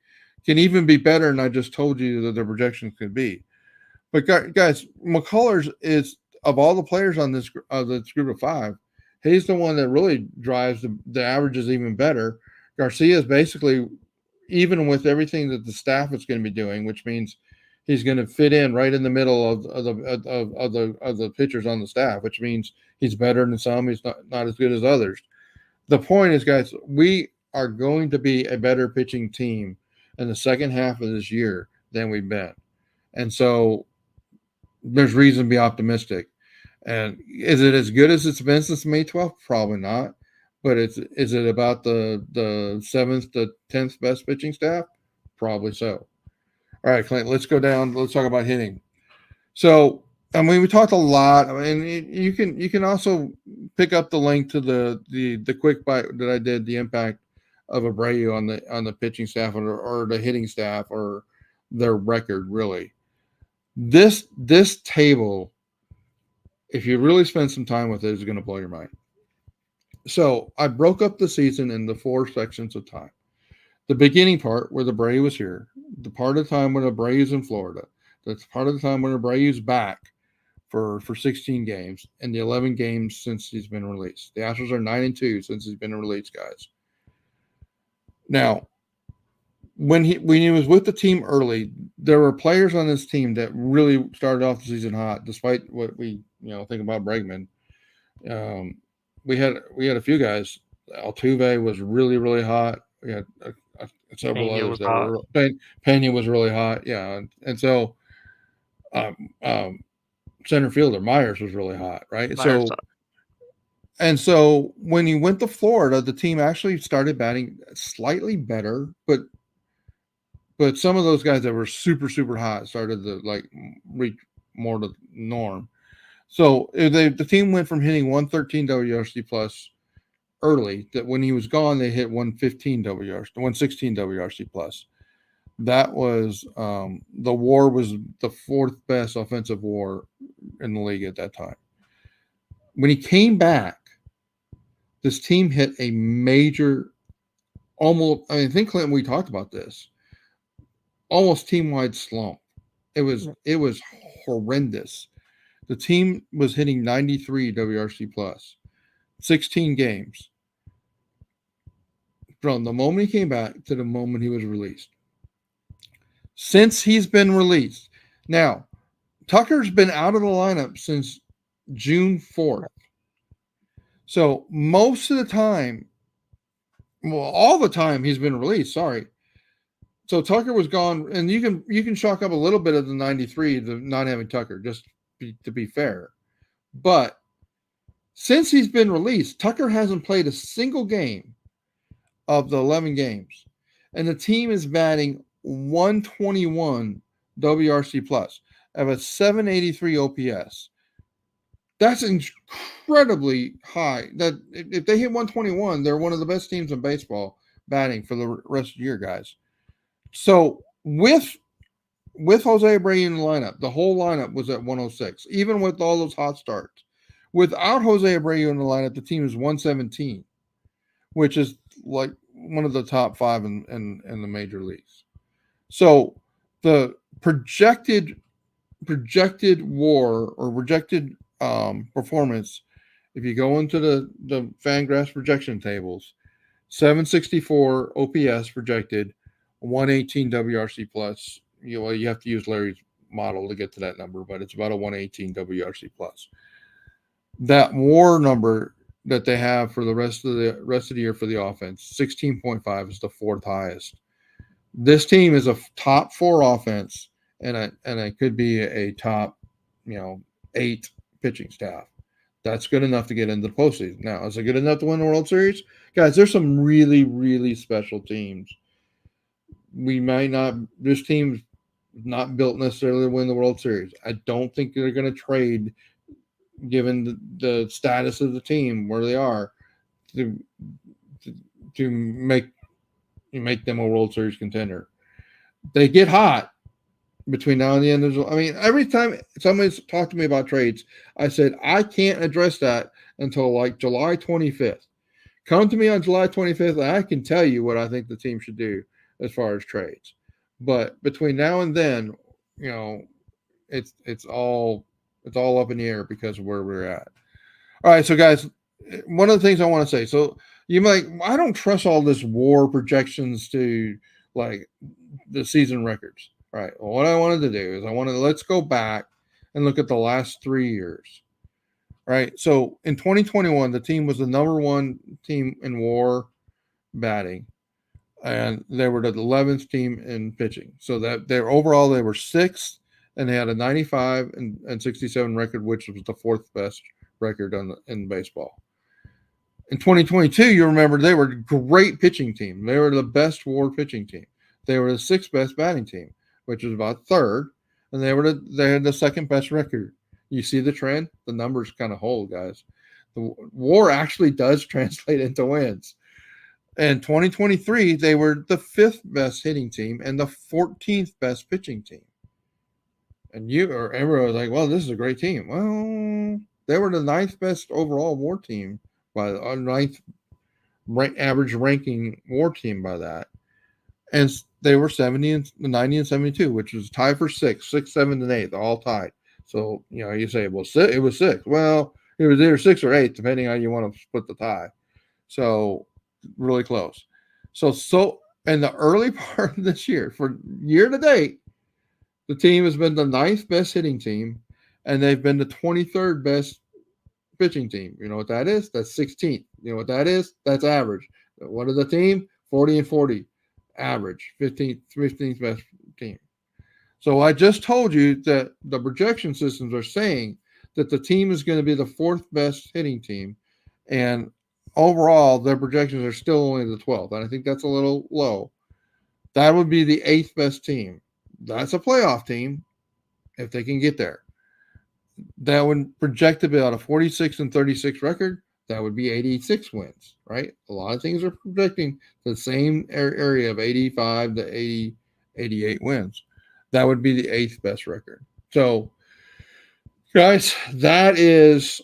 Speaker 2: can even be better than I just told you that the projections could be. But guys, McCullers is, of all the players on this group of 5, he's the one that really drives the averages even better. Garcia is basically even with everything that the staff is going to be doing, which means he's going to fit in right in the middle of the pitchers on the staff, which means he's better than some. He's not as good as others. The point is, guys, we are going to be a better pitching team in the second half of this year than we've been. And so there's reason to be optimistic. And is it as good as it's been since May 12th? Probably not. But is it about the 7th to 10th best pitching staff? Probably so. All right, Clint, let's go down. Let's talk about hitting. So, I mean, we talked a lot. I mean, you can also pick up the link to the quick bite that I did, the impact of Abreu on the pitching staff or the hitting staff or their record, really. This table, if you really spend some time with it, is going to blow your mind. So I broke up the season into 4 sections of time. The beginning part where the Abreu was here, the part of the time when Abreu's in Florida, that's part of the time when Abreu's back for 16 games, and the 11 games since he's been released. The Astros are 9-2 since he's been released, guys. Now, when he was with the team early, there were players on this team that really started off the season hot, despite what we think about Bregman. We had a few guys. Altuve was really, really hot. We had several
Speaker 1: Pena
Speaker 2: others
Speaker 1: was
Speaker 2: that
Speaker 1: hot.
Speaker 2: were. Pena was really hot. Yeah, and so center fielder Myers was really hot, right?
Speaker 1: Myers
Speaker 2: So when he went to Florida, the team actually started batting slightly better, but some of those guys that were super, super hot started to reach more to norm. So the team went from hitting 113 WRC plus early, that when he was gone, they hit 115 WRC, 116 WRC plus. That was the WAR was the 4th best offensive WAR in the league at that time. When he came back, this team hit a major, almost. I think Clinton, we talked about this, almost team-wide slump. It was horrendous. The team was hitting 93 WRC plus, 16 games from the moment he came back to the moment he was released. Since he's been released, now Tucker's been out of the lineup since June 4th. So most of the time, well, all the time he's been released. Sorry. So Tucker was gone, and you can chalk up a little bit of the 93 to not having Tucker, just to be fair. But since he's been released, Tucker hasn't played a single game of the 11 games, and the team is batting 121 WRC plus of a 783 OPS. That's incredibly high. That if they hit 121, they're one of the best teams in baseball batting for the rest of the year, guys. So with Jose Abreu in the lineup, the whole lineup was at 106, even with all those hot starts. Without Jose Abreu in the lineup, the team is 117, which is like one of the top 5 in the major leagues. So the projected WAR or projected performance, if you go into the Fangraphs projection tables, 764 OPS projected, 118 WRC plus. You have to use Larry's model to get to that number, but it's about a 118 WRC plus. That WAR number that they have for the rest of the year for the offense, 16.5 is the 4th highest. This team is a top 4 offense, and it could be a top 8 pitching staff. That's good enough to get into the postseason. Now, is it good enough to win the World Series? Guys, there's some really, really special teams. We might not, this team's not built necessarily to win the World Series. I don't think they're going to trade given the status of the team where they are, to to, to make them a World Series contender. They get hot between now and the end of I mean, every time somebody's talked to me about trades, I said I can't address that until like July 25th. Come to me on July 25th, and I can tell you what I think the team should do as far as trades. But between now and then, you know, it's all up in the air because of where we're at. All right, so guys, one of the things I want to say. So you might, I don't trust all this WAR projections to like the season records. All right. Well, what I wanted to do is let's go back and look at the last 3 years. All right. So in 2021, the team was the number one team in WAR batting, and they were the 11th team in pitching. So that they were sixth, and they had a 95 and 67 record, which was the fourth best record in baseball. In 2022, you remember they were a great pitching team. They were the best WAR pitching team. They were the sixth best batting team, which was about third, and they had the second best record. You see the trend? The numbers kind of hold, guys. The WAR actually does translate into wins. In 2023, they were the fifth best hitting team and the 14th best pitching team. And everyone was like, "Well, this is a great team." Well, they were the ninth best overall WAR team by the ninth average ranking WAR team by that, and they were 70 and 90 and 72, which was tied for sixth, seventh, and eighth, all tied. So you say, well, it was six. Well, it was either six or eight, depending on how you want to split the tie. So really close. So in the early part of this year, for year to date, the team has been the ninth best hitting team, and they've been the 23rd best pitching team. You know what that is? That's 16th. You know what that is? That's average. What is the team? 40 and 40. Average. 15th best team. So I just told you that the projection systems are saying that the team is going to be the fourth best hitting team, and overall their projections are still only the 12th. And I think that's a little low. That would be the eighth best team. That's a playoff team if they can get there. That would project to be on a 46 and 36 record. That would be 86 wins, right? A lot of things are projecting the same area of 85 to 80, 88 wins. That would be the eighth best record. So, guys, that is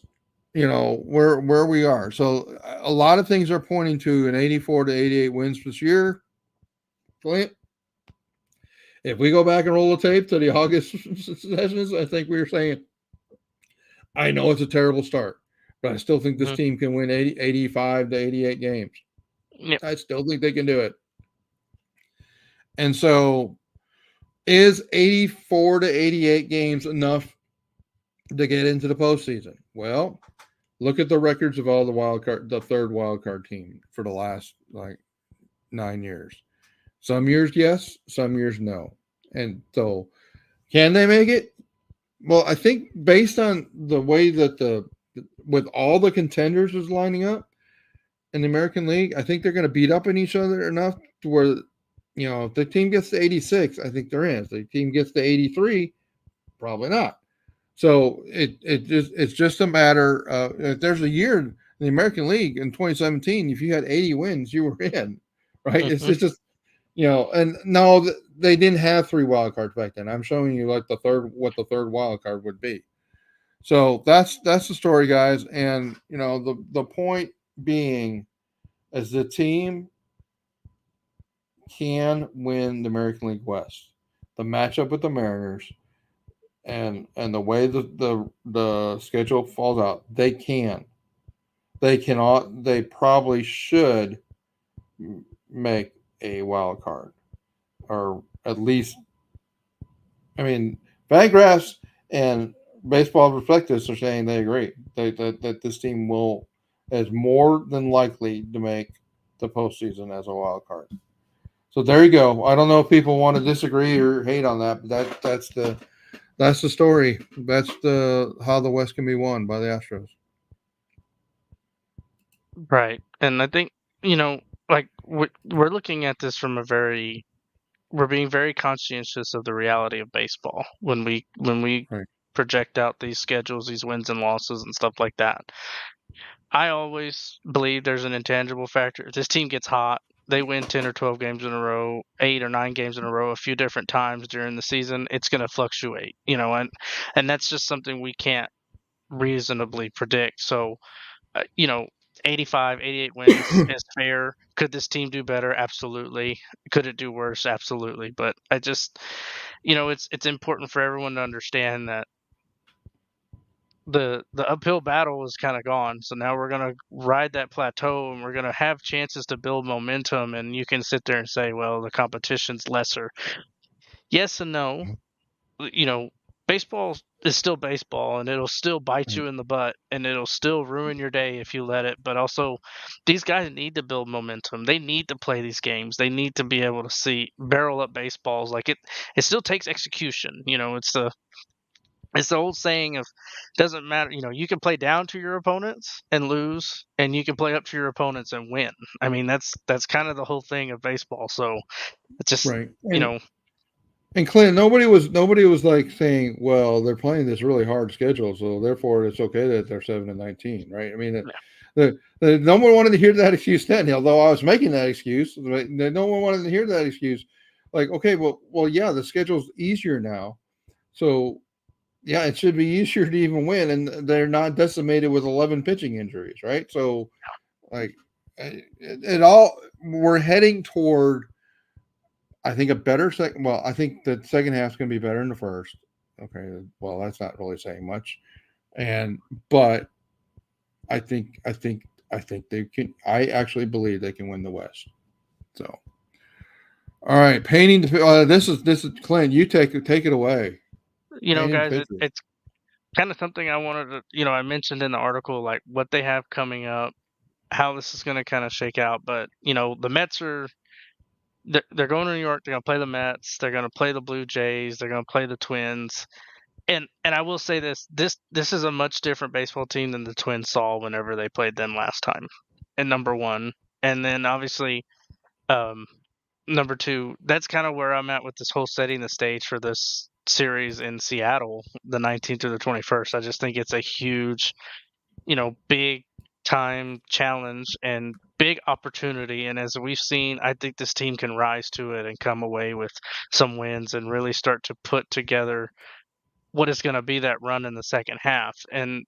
Speaker 2: where we are. So a lot of things are pointing to an 84 to 88 wins this year. Clint, if we go back and roll the tape to the August sessions, I think we were saying, I know it's a terrible start, but I still think this team can win 85 to 88 games.
Speaker 1: Yep.
Speaker 2: I still think they can do it. And so is 84 to 88 games enough to get into the postseason? Well, look at the records of all the third wild card team for the last 9 years. Some years, yes. Some years, no. And so, can they make it? Well, I think based on the way that with all the contenders is lining up in the American League, I think they're going to beat up on each other enough to where, if the team gets to 86, I think they're in. If the team gets to 83, probably not. So it's just a matter of, if there's a year in the American League in 2017, if you had 80 wins, you were in, right? It's just and no, they didn't have three wild cards back then. I'm showing you what the third wild card would be. So that's the story, guys. And the point being is the team can win the American League West. The matchup with the Mariners and the way the schedule falls out, they can. They cannot. They probably should make a wild card, or at least, I mean, Fangraphs and Baseball Prospectus are saying they agree that this team is more than likely to make the postseason as a wild card. So there you go. I don't know if people want to disagree or hate on that, but that's the story. That's how the West can be won by the Astros.
Speaker 1: Right. And I think, like we're looking at this from we're being very conscientious of the reality of baseball when we
Speaker 2: Right.
Speaker 1: project out these schedules, these wins and losses and stuff like that. I always believe there's an intangible factor. If this team gets hot, they win 10 or 12 games in a row, 8 or 9 games in a row, a few different times during the season, it's going to fluctuate, and that's just something we can't reasonably predict. So, 85, 88 wins is fair. Could this team do better? Absolutely. Could it do worse? Absolutely. But I just, it's important for everyone to understand that the uphill battle is kind of gone. So now we're gonna ride that plateau, and we're gonna have chances to build momentum. And you can sit there and say, well, the competition's lesser. Yes and no. You know, baseball is still baseball, and it'll still bite you in the butt, and it'll still ruin your day if you let it. But also, these guys need to build momentum. They need to play these games. They need to be able to see barrel up baseballs. Like it still takes execution. It's the old saying of doesn't matter. You can play down to your opponents and lose, and you can play up to your opponents and win. I mean, that's kind of the whole thing of baseball. So it's just
Speaker 2: Right.
Speaker 1: you know
Speaker 2: And Clint, nobody was like saying, well, they're playing this really hard schedule, so therefore it's okay that they're 7-19, right? I mean, no one wanted to hear that excuse then. Although I was making that excuse, no one wanted to hear that excuse. Like, okay, well, yeah, the schedule's easier now, so yeah, it should be easier to even win, and they're not decimated with 11 pitching injuries, right? So, like, it all we're heading toward I think a better second. Well, I think the second half is going to be better than the first. Okay, well, that's not really saying much, but I think they can. I actually believe they can win the West. So, all right, painting the. This is Clint. You take it away. Painting the
Speaker 1: guys,
Speaker 2: picture.
Speaker 1: it's kind of something I wanted I mentioned in the article, like what they have coming up, how this is going to kind of shake out. But the Mets they're going to New York. They're going to play the Mets. They're going to play the Blue Jays. They're going to play the Twins. And I will say this is a much different baseball team than the Twins saw whenever they played them last time. And number one, and then obviously, um, number two, that's kind of where I'm at with this whole setting the stage for this series in Seattle, the 19th to the 21st. I just think it's a huge, big time challenge and big opportunity. And as we've seen, I think this team can rise to it and come away with some wins and really start to put together what is going to be that run in the second half. And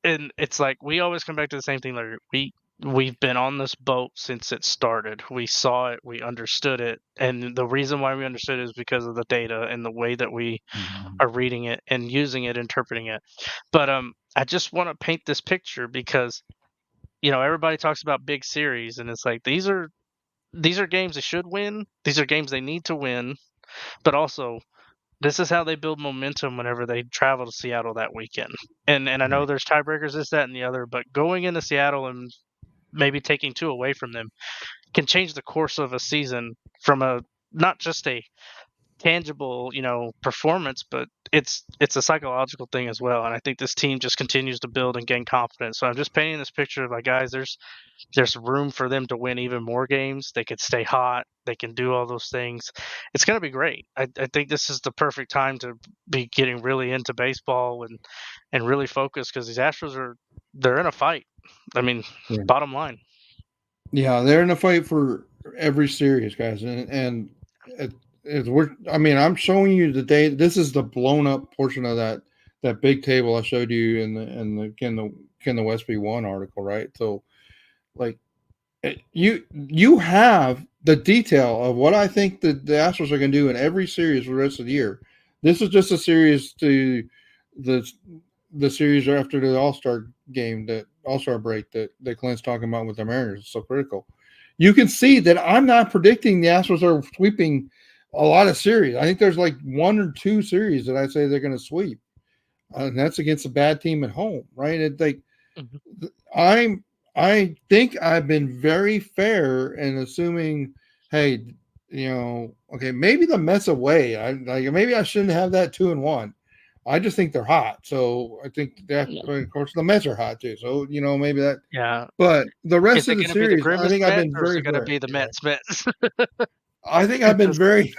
Speaker 1: it's like we always come back to the same thing. Like we've been on this boat since it started. We saw it, we understood it, and the reason why we understood it is because of the data and the way that we are reading it and using it, interpreting it. But I just want to paint this picture because everybody talks about big series, and it's like these are games they should win. These are games they need to win, but also this is how they build momentum whenever they travel to Seattle that weekend. And I know there's tiebreakers, this, that, and the other, but going into Seattle and maybe taking two away from them can change the course of a season from a not just a tangible, performance, but it's a psychological thing as well. And I think this team just continues to build and gain confidence. So I'm just painting this picture of like, guys, there's room for them to win even more games. They could stay hot. They can do all those things. It's going to be great. I think this is the perfect time to be getting really into baseball and really focus because these Astros they're in a fight. I mean,
Speaker 2: Yeah.
Speaker 1: bottom line.
Speaker 2: Yeah, they're in a fight for every series, guys, and I'm showing you the day. This is the blown up portion of that big table I showed you in the can the West be won article, right? So, like, you have the detail of what I think the Astros are going to do in every series for the rest of the year. This is just a series to the the series after the All-Star game, the All-Star break that Clint's talking about with the Mariners is so critical. You can see that I'm not predicting the Astros are sweeping a lot of series. I think there's like one or two series that I say they're going to sweep, and that's against a bad team at home, right?
Speaker 1: Mhm.
Speaker 2: I'm I think I've been very fair in assuming, hey, okay, maybe the Mets away. Maybe I shouldn't have that 2-1. I just think they're hot. So I think that,
Speaker 1: Yeah.
Speaker 2: of course, the Mets are hot too. So, maybe that,
Speaker 1: Yeah.
Speaker 2: but the
Speaker 1: Is
Speaker 2: rest
Speaker 1: it
Speaker 2: of the
Speaker 1: going to be the
Speaker 2: series, I
Speaker 1: grimace
Speaker 2: think I've
Speaker 1: Mets
Speaker 2: been
Speaker 1: or is it
Speaker 2: very
Speaker 1: going to
Speaker 2: fair.
Speaker 1: be the
Speaker 2: Yeah.
Speaker 1: Mets?
Speaker 2: I think I've been very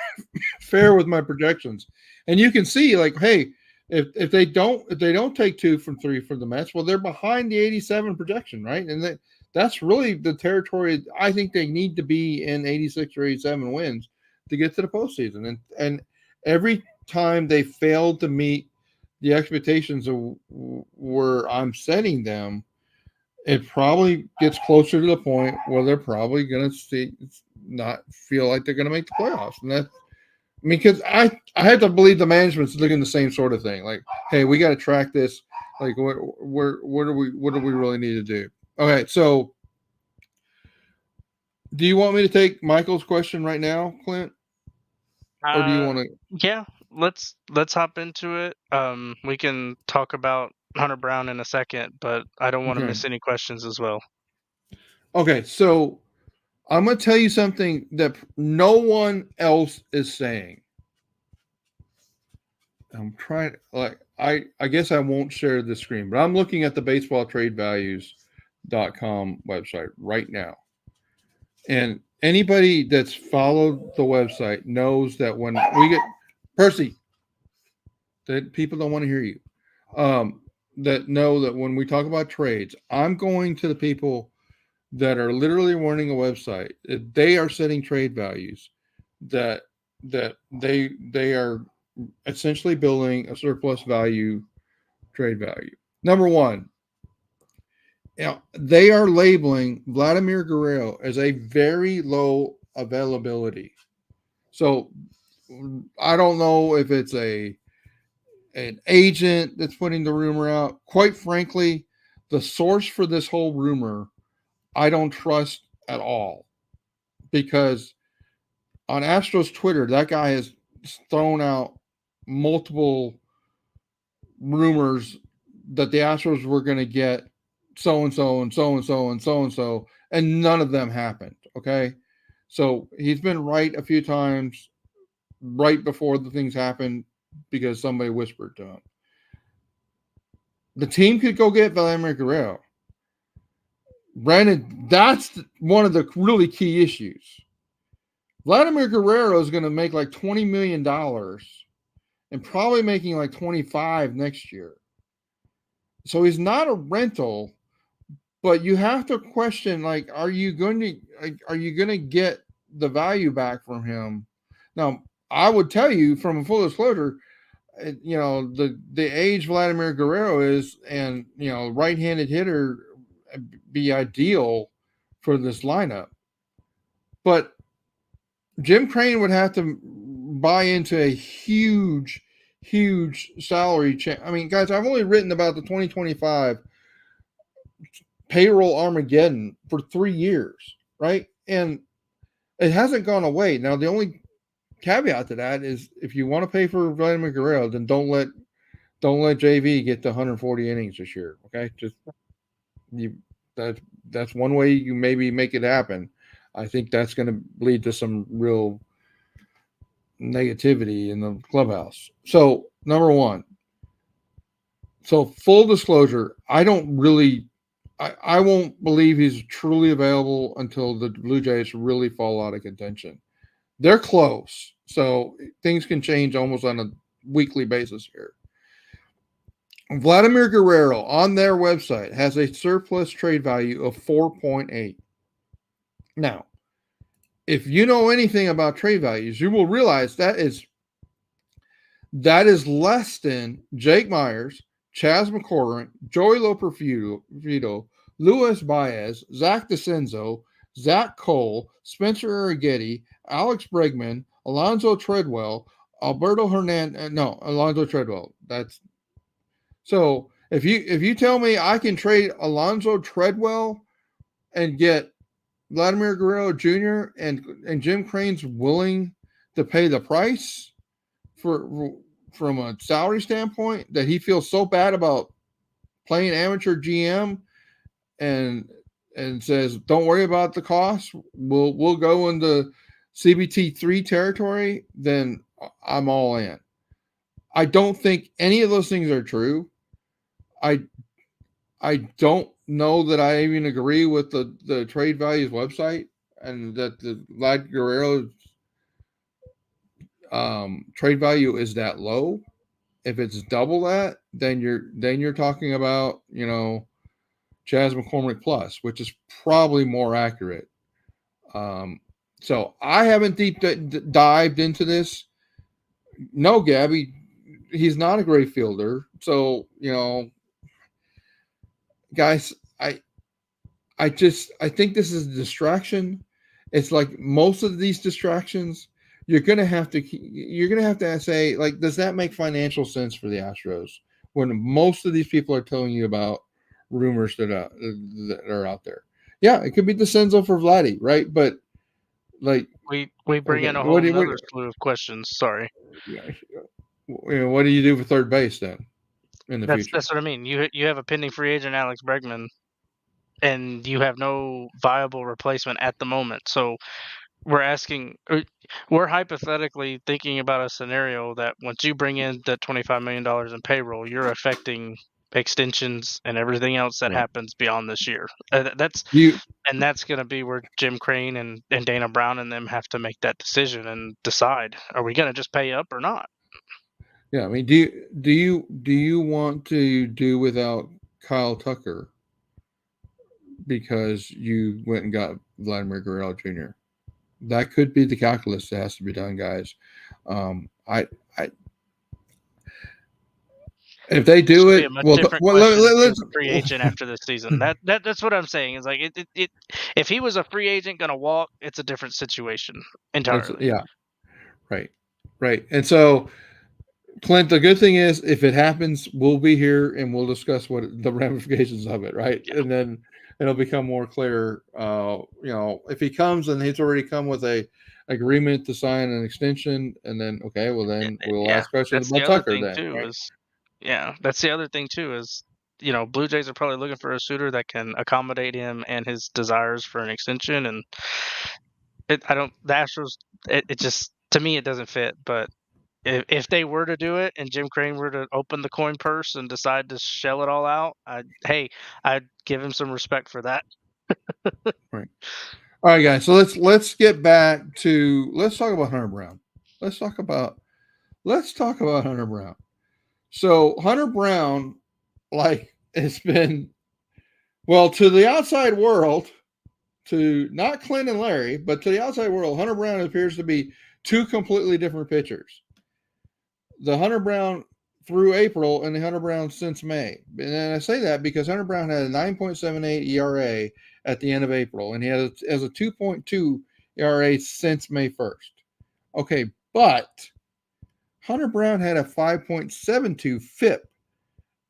Speaker 2: fair with my projections. And you can see, like, hey, if they don't take 2 from 3 from the Mets, well, they're behind the 87 projection, right? And that's really the territory I think they need to be in 86 or 87 wins to get to the postseason. And every time they failed to meet the expectations of where I'm setting them, it probably gets closer to the point where they're probably going to not feel like they're going to make the playoffs. And that's, I mean, because I have to believe the management's looking the same sort of thing. Like, hey, we got to track this. Like, what do we really need to do? Okay, so do you want me to take Michael's question right now, Clint, or do you
Speaker 1: Uh,
Speaker 2: want to?
Speaker 1: yeah, let's hop into it. We can talk about Hunter Brown in a second, but I don't want to
Speaker 2: Okay,
Speaker 1: miss any questions as well.
Speaker 2: okay, so I'm going to tell you something that no one else is saying. I'm trying, like, I guess I won't share the screen, but I'm looking at the baseballtradevalues.com website right now. And anybody that's followed the website knows that when we get Percy, that people don't want to hear you. That know that when we talk about trades, I'm going to the people that are literally running a website. They are setting trade values that they are essentially building a surplus value trade value. Number one, they are labeling Vladimir Guerrero as a very low availability. So I don't know if it's an agent that's putting the rumor out. Quite frankly, the source for this whole rumor, I don't trust at all, because on Astros Twitter, that guy has thrown out multiple rumors that the Astros were going to get so and so and so and so and so and so, and none of them happened. Okay. So he's been right a few times right before the things happened because somebody whispered to him. The team could go get Vladimir Guerrero. Brandon, that's one of the really key issues. Vladimir Guerrero is going to make like $20 million and probably making like 25 next year. So he's not a rental, but you have to question, like, are you going to get the value back from him? Now, I would tell you from a full disclosure, the age Vladimir Guerrero is, and right-handed hitter be ideal for this lineup. But Jim Crane would have to buy into a huge, huge salary change. I mean, guys, I've only written about the 2025 payroll Armageddon for 3 years, right? And it hasn't gone away. Now, the only caveat to that is if you want to pay for Vladimir Guerrero, then don't let JV get to 140 innings this year. Okay, just you. That's one way you maybe make it happen. I think that's going to lead to some real negativity in the clubhouse. So number one. So full disclosure, I don't really. I won't believe he's truly available until the Blue Jays really fall out of contention. They're close, so things can change almost on a weekly basis here. Vladimir Guerrero on their website has a surplus trade value of 4.8. Now, if you know anything about trade values, you will realize that is less than Jake Myers, Chas McCormick, Joey Loperfido, Luis Baez, Zach DeCenzo, Zach Cole, Spencer Arrighetti, Alex Bregman, Alonzo Treadwell, Alberto Hernandez. No, Alonzo Treadwell. That's so. If you tell me I can trade Alonzo Treadwell and get Vladimir Guerrero Jr. and Jim Crane's willing to pay the price for from a salary standpoint, that he feels so bad about playing amateur GM and says, don't worry about the cost, we'll go into CBT3 territory, then I'm all in. I don't think any of those things are true. I don't know that I even agree with the trade values website, and that the Vlad Guerrero trade value is that low. If it's double that, then you're talking about Chas McCormick plus, which is probably more accurate. Um, so I haven't dived into this. No, Gabby, he's not a great fielder. So guys, I think this is a distraction. It's like most of these distractions, you're gonna have to say, like, does that make financial sense for the Astros when most of these people are telling you about rumors that are out there? Yeah, it could be DeCenzo for Vladdy, right? But like,
Speaker 1: We bring
Speaker 2: okay,
Speaker 1: in a whole nother slew of questions. Sorry.
Speaker 2: what do you do for third base then in the future?
Speaker 1: That's what I mean. You have a pending free agent, Alex Bregman, and you have no viable replacement at the moment. So we're hypothetically thinking about a scenario that once you bring in that $25 million in payroll, you're affecting extensions and everything else that
Speaker 2: Right.
Speaker 1: happens beyond this year.
Speaker 2: You
Speaker 1: That's going to be where Jim Crane and Dana Brown and them have to make that decision and decide: are we going to just pay up or not?
Speaker 2: Yeah, I mean, do you want to do without Kyle Tucker because you went and got Vladimir Guerrero Jr.? That could be the calculus that has to be done, guys. I if they
Speaker 1: It's
Speaker 2: do
Speaker 1: gonna be
Speaker 2: it,
Speaker 1: a much
Speaker 2: well,
Speaker 1: different question if he was a free agent after this season. That's what I'm saying. Is like if he was a free agent gonna walk, it's a different situation entirely.
Speaker 2: yeah, right, right. And so, Clint, the good thing is, if it happens, we'll be here and we'll discuss what the ramifications of it, right?
Speaker 1: Yeah.
Speaker 2: And then it'll become more clear. If he comes and he's already come with a agreement to sign an extension, and then okay, well then we'll
Speaker 1: Yeah.
Speaker 2: ask questions
Speaker 1: That's the
Speaker 2: about
Speaker 1: other
Speaker 2: Tucker
Speaker 1: thing
Speaker 2: then,
Speaker 1: too.
Speaker 2: right?
Speaker 1: That's the other thing too. Is Blue Jays are probably looking for a suitor that can accommodate him and his desires for an extension. And I don't. The Astros. It just to me it doesn't fit. But if they were to do it and Jim Crane were to open the coin purse and decide to shell it all out, I'd give him some respect for that.
Speaker 2: Right. All right, guys. So let's get back to let's talk about Hunter Brown. Let's talk about Hunter Brown. So Hunter Brown, like, it's been, well, to the outside world, to not Clint and Larry, but to the outside world, Hunter Brown appears to be two completely different pitchers. The Hunter Brown through April and the Hunter Brown since May. And I say that because Hunter Brown had a 9.78 ERA at the end of April, and he has a 2.2 ERA since May 1st. Okay, but Hunter Brown had a 5.72 FIP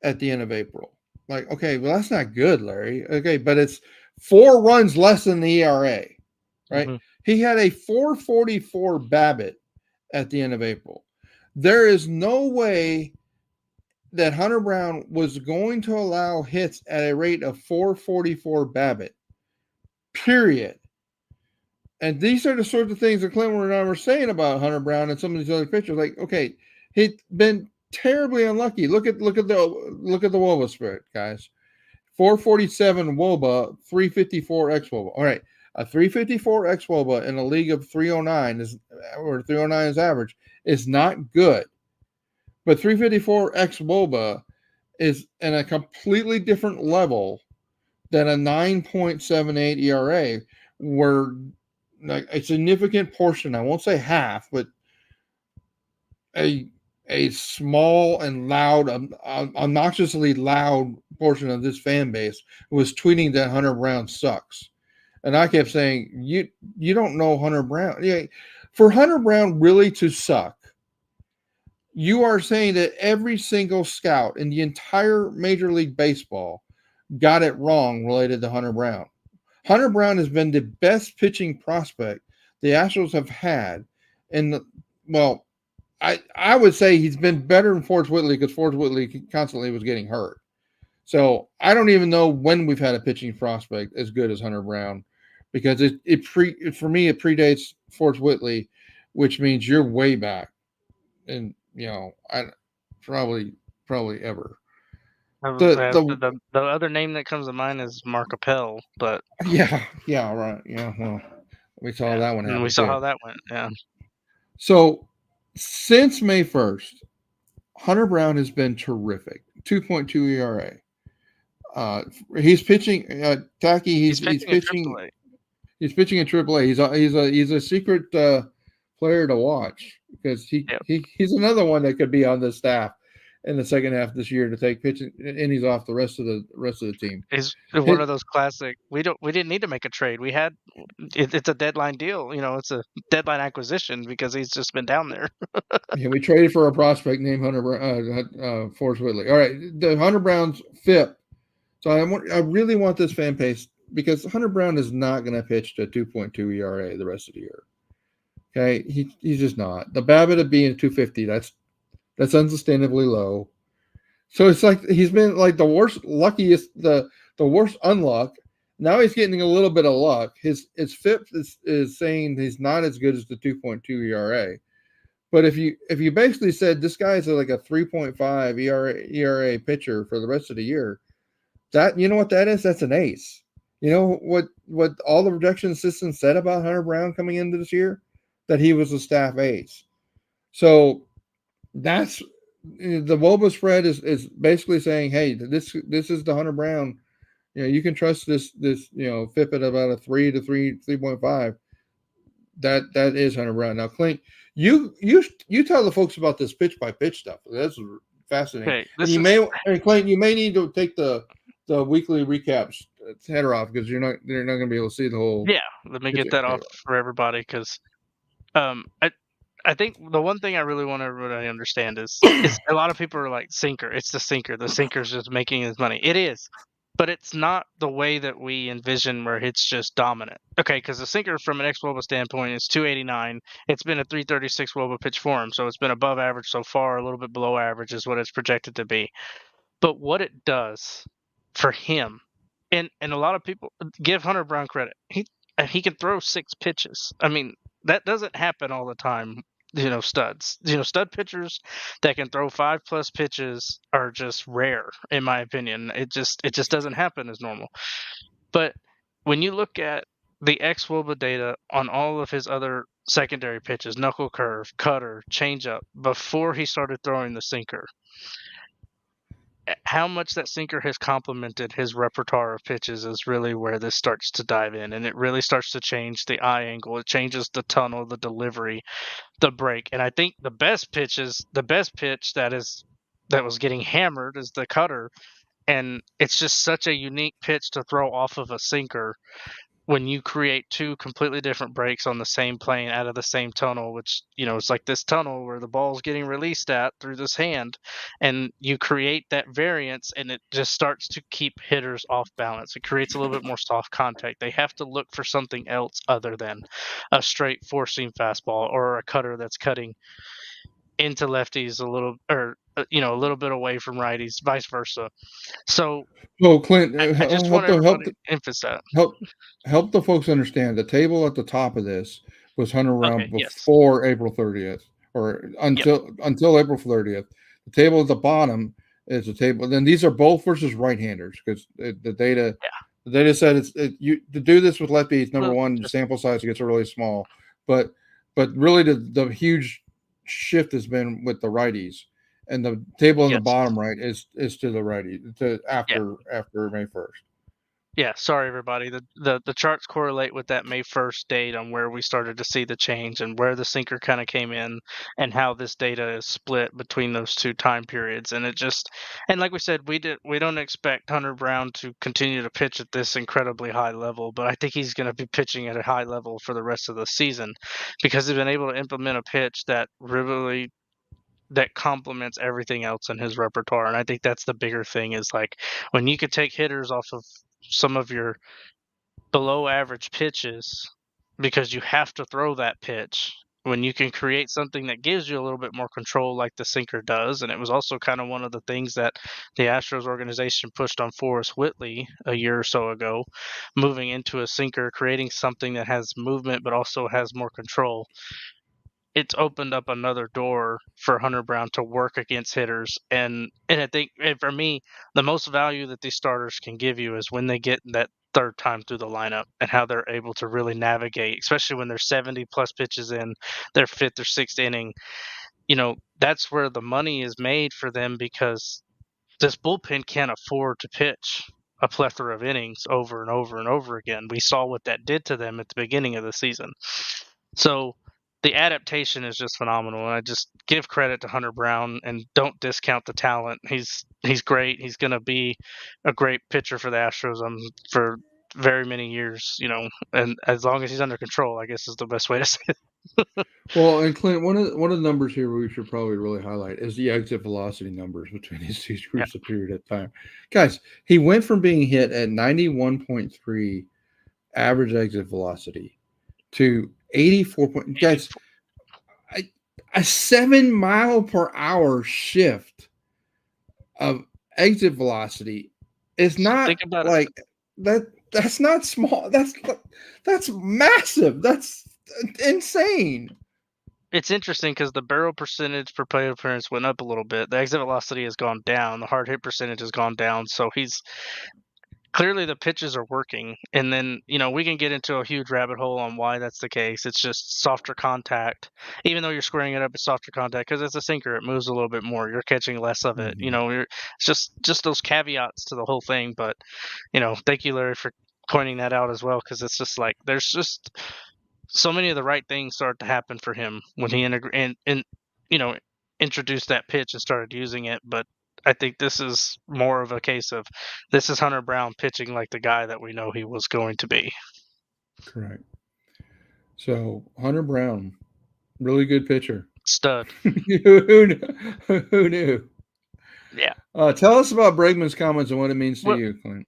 Speaker 2: at the end of April. Like, okay, well, that's not good, Larry. Okay, but it's 4 runs less than the ERA, right?
Speaker 1: Mm-hmm.
Speaker 2: He had a 444 BABIP at the end of April. There is no way that Hunter Brown was going to allow hits at a rate of 444 BABIP, period. And these are the sorts of things that Clint and I were saying about Hunter Brown and some of these other pitchers. Like, okay, he's been terribly unlucky. Look at the WOBA spread, guys. 447 WOBA, 354 x WOBA. All right, a 354 x WOBA in a league of 309 or 309 is average is not good. But 354 x WOBA is in a completely different level than a 9.78 ERA, where like a significant portion, I won't say half, but a small and loud, obnoxiously loud portion of this fan base was tweeting that Hunter Brown sucks. And I kept saying, you don't know Hunter Brown. Yeah, for Hunter Brown really to suck, you are saying that every single scout in the entire Major League Baseball got it wrong related to Hunter Brown. Hunter Brown has been the best pitching prospect the Astros have had. And, well, I would say he's been better than Forrest Whitley because Forrest Whitley constantly was getting hurt. So I don't even know when we've had a pitching prospect as good as Hunter Brown, because for me it predates Forrest Whitley, which means you're way back, and I probably ever.
Speaker 1: The other name that comes to mind is Mark Appel, but
Speaker 2: Yeah, right, yeah. Well, we saw that one
Speaker 1: and we
Speaker 2: happen
Speaker 1: saw
Speaker 2: too.
Speaker 1: how that went. Yeah.
Speaker 2: So since May 1st, Hunter Brown has been terrific. 2.2 ERA. He's pitching. Tacky.
Speaker 1: He's
Speaker 2: He's
Speaker 1: pitching in
Speaker 2: pitching.
Speaker 1: AAA.
Speaker 2: He's pitching in AAA. He's a secret player to watch because
Speaker 1: Yep.
Speaker 2: he's another one that could be on the staff in the second half of this year to take pitching innings off the rest of the team.
Speaker 1: He's one of those classic. We didn't need to make a trade. We had it's a deadline deal. It's a deadline acquisition because he's just been down there.
Speaker 2: Yeah, we traded for a prospect named Forrest Whitley. All right, the Hunter Brown's FIP. So I really want this fan base because Hunter Brown is not going to pitch to 2.2 ERA the rest of the year. Okay, he's just not. The BABIP of being 250, that's unsustainably low. So it's like he's been like the worst luckiest, the worst unluck. Now he's getting a little bit of luck. His FIP is saying he's not as good as the 2.2 ERA. But if you basically said this guy's like a 3.5 ERA pitcher for the rest of the year, that you know what that is? That's an ace. You know what all the projection systems said about Hunter Brown coming into this year? That he was a staff ace. So that's the WOBA spread is basically saying, hey, this is the Hunter Brown. You can trust this FIP at about a 3.5. That is Hunter Brown. Now, Clint, you tell the folks about this pitch by pitch stuff. That's fascinating.
Speaker 1: Okay,
Speaker 2: Clint, you may need to take the weekly recaps header off because they're not going to be able to see the whole.
Speaker 1: yeah. Let me get that off for everybody because I think the one thing I really want everybody to understand is a lot of people are like sinker. It's the sinker. The sinker's just making his money. It is, but it's not the way that we envision where it's just dominant. Okay, because the sinker from an ex-WOBA standpoint is 289. It's been a 336 WOBA pitch for him, so it's been above average so far. A little bit below average is what it's projected to be. But what it does for him, and a lot of people give Hunter Brown credit. He can throw 6 pitches. I mean, that doesn't happen all the time. Studs. Stud pitchers that can throw 5+ pitches are just rare, in my opinion. It just doesn't happen as normal. But when you look at the ex-WOBA data on all of his other secondary pitches, knuckle curve, cutter, changeup, before he started throwing the sinker, how much that sinker has complemented his repertoire of pitches is really where this starts to dive in, and it really starts to change the eye angle. It changes the tunnel, the delivery, the break. And I think the best pitch that was getting hammered is the cutter, and it's just such a unique pitch to throw off of a sinker when you create 2 completely different breaks on the same plane out of the same tunnel, which, it's like this tunnel where the ball's getting released at through this hand, and you create that variance, and it just starts to keep hitters off balance. It creates a little bit more soft contact. They have to look for something else other than a straight four-seam fastball or a cutter that's cutting into lefties a little, or a little bit away from righties, vice versa. So
Speaker 2: Clint,
Speaker 1: I just want everybody to emphasize that.
Speaker 2: help the folks understand the table at the top of this was Hunter Brown
Speaker 1: Okay, yes.
Speaker 2: before April 30th or until April 30th. The table at the bottom is a table. Then these are both versus right-handers because the data said to do this with lefties. Number one, the sample size gets really small, but really the huge shift has been with the righties. And the table in the bottom right is to the righty after May 1st.
Speaker 1: Yeah, sorry everybody. The charts correlate with that May 1st date on where we started to see the change and where the sinker kind of came in and how this data is split between those 2 time periods. And and like we said, we don't expect Hunter Brown to continue to pitch at this incredibly high level, but I think he's going to be pitching at a high level for the rest of the season because he's been able to implement a pitch that really that complements everything else in his repertoire. And I think that's the bigger thing is like when you could take hitters off of some of your below average pitches because you have to throw that pitch, when you can create something that gives you a little bit more control like the sinker does. And it was also kind of one of the things that the Astros organization pushed on Forrest Whitley a year or so ago, moving into a sinker, creating something that has movement but also has more control. It's opened up another door for Hunter Brown to work against hitters. And I think, and for me, the most value that these starters can give you is when they get that third time through the lineup and how they're able to really navigate, especially when they're 70+ pitches in their 5th or 6th inning. that's where the money is made for them because this bullpen can't afford to pitch a plethora of innings over and over and over again. We saw what that did to them at the beginning of the season. So the adaptation is just phenomenal, and I just give credit to Hunter Brown and don't discount the talent. He's great. He's going to be a great pitcher for the Astros for very many years, and as long as he's under control, I guess is the best way to say it.
Speaker 2: Well, and Clint, one of the numbers here we should probably really highlight is the exit velocity numbers between these two
Speaker 1: Yeah,
Speaker 2: groups of period of time. Guys, he went from being hit at 91.3 average exit velocity to 84 point. Guys, a, a 7 mile per hour shift of exit velocity is not
Speaker 1: think about it.
Speaker 2: like that. That's not small. That's massive. That's insane.
Speaker 1: It's interesting because the barrel percentage per plate appearance went up a little bit. The exit velocity has gone down. The hard hit percentage has gone down. So he's clearly the pitches are working. And then, we can get into a huge rabbit hole on why that's the case. It's just softer contact, even though you're squaring it up as softer contact because it's a sinker. It moves a little bit more. You're catching less of it.
Speaker 2: Mhm.
Speaker 1: It's just those caveats to the whole thing. But, thank you, Larry, for pointing that out as well because it's just like there's just so many of the right things started to happen for him when he you know introduced that pitch and started using it. But I think this is more of a case of this is Hunter Brown pitching like the guy that we know he was going to be.
Speaker 2: Correct. So Hunter Brown, really good pitcher.
Speaker 1: Stud.
Speaker 2: Who knew?
Speaker 1: Yeah.
Speaker 2: Tell us about Bregman's comments and what it means to
Speaker 1: Well,
Speaker 2: you, Clint.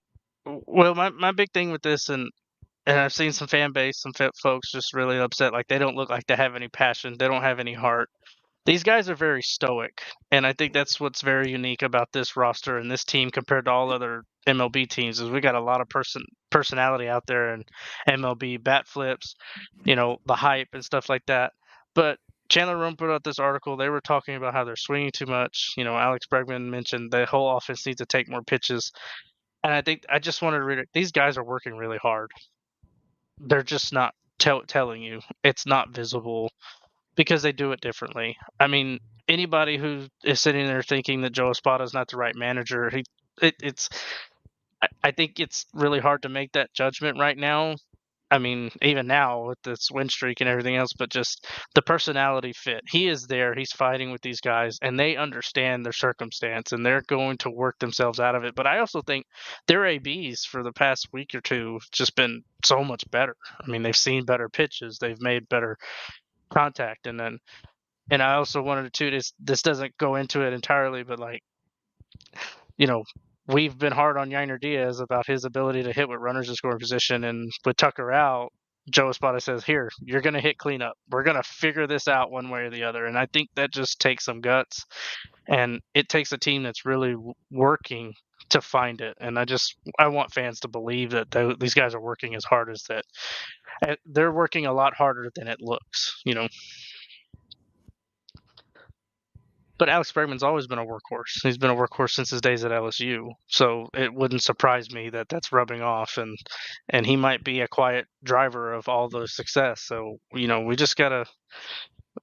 Speaker 1: my big thing with this, and I've seen some fan base, some folks just really upset. Like they don't look like they have any passion. They don't have any heart. These guys are very stoic, and I think that's what's very unique about this roster and this team compared to all other MLB teams. Is we got a lot of personality out there and MLB bat flips, the hype and stuff like that. But Chandler Rome put out this article. They were talking about how they're swinging too much. Alex Bregman mentioned the whole offense needs to take more pitches, and I think I just wanted to read it. These guys are working really hard. They're just not telling you. It's not visible because they do it differently. I mean, anybody who is sitting there thinking that Joe Espada is not the right manager, it's I think it's really hard to make that judgment right now. I mean, even now with this win streak and everything else, but just the personality fit. He is there. He's fighting with these guys, and they understand their circumstance, and they're going to work themselves out of it. But I also think their ABs for the past week or two just been so much better. I mean, they've seen better pitches, they've made better contact, and I also wanted to this doesn't go into it entirely, but like, you know, we've been hard on Yainer Diaz about his ability to hit with runners in scoring position, and with Tucker out, Joe Espada says, "Here, you're going to hit cleanup. We're going to figure this out one way or the other." And I think that just takes some guts, and it takes a team that's really working to find it. And I want fans to believe that these guys are working as hard as that. They're working a lot harder than it looks, But Alex Bregman's always been a workhorse. He's been a workhorse since his days at LSU. So it wouldn't surprise me that that's rubbing off, and he might be a quiet driver of all the success. So, we just gotta.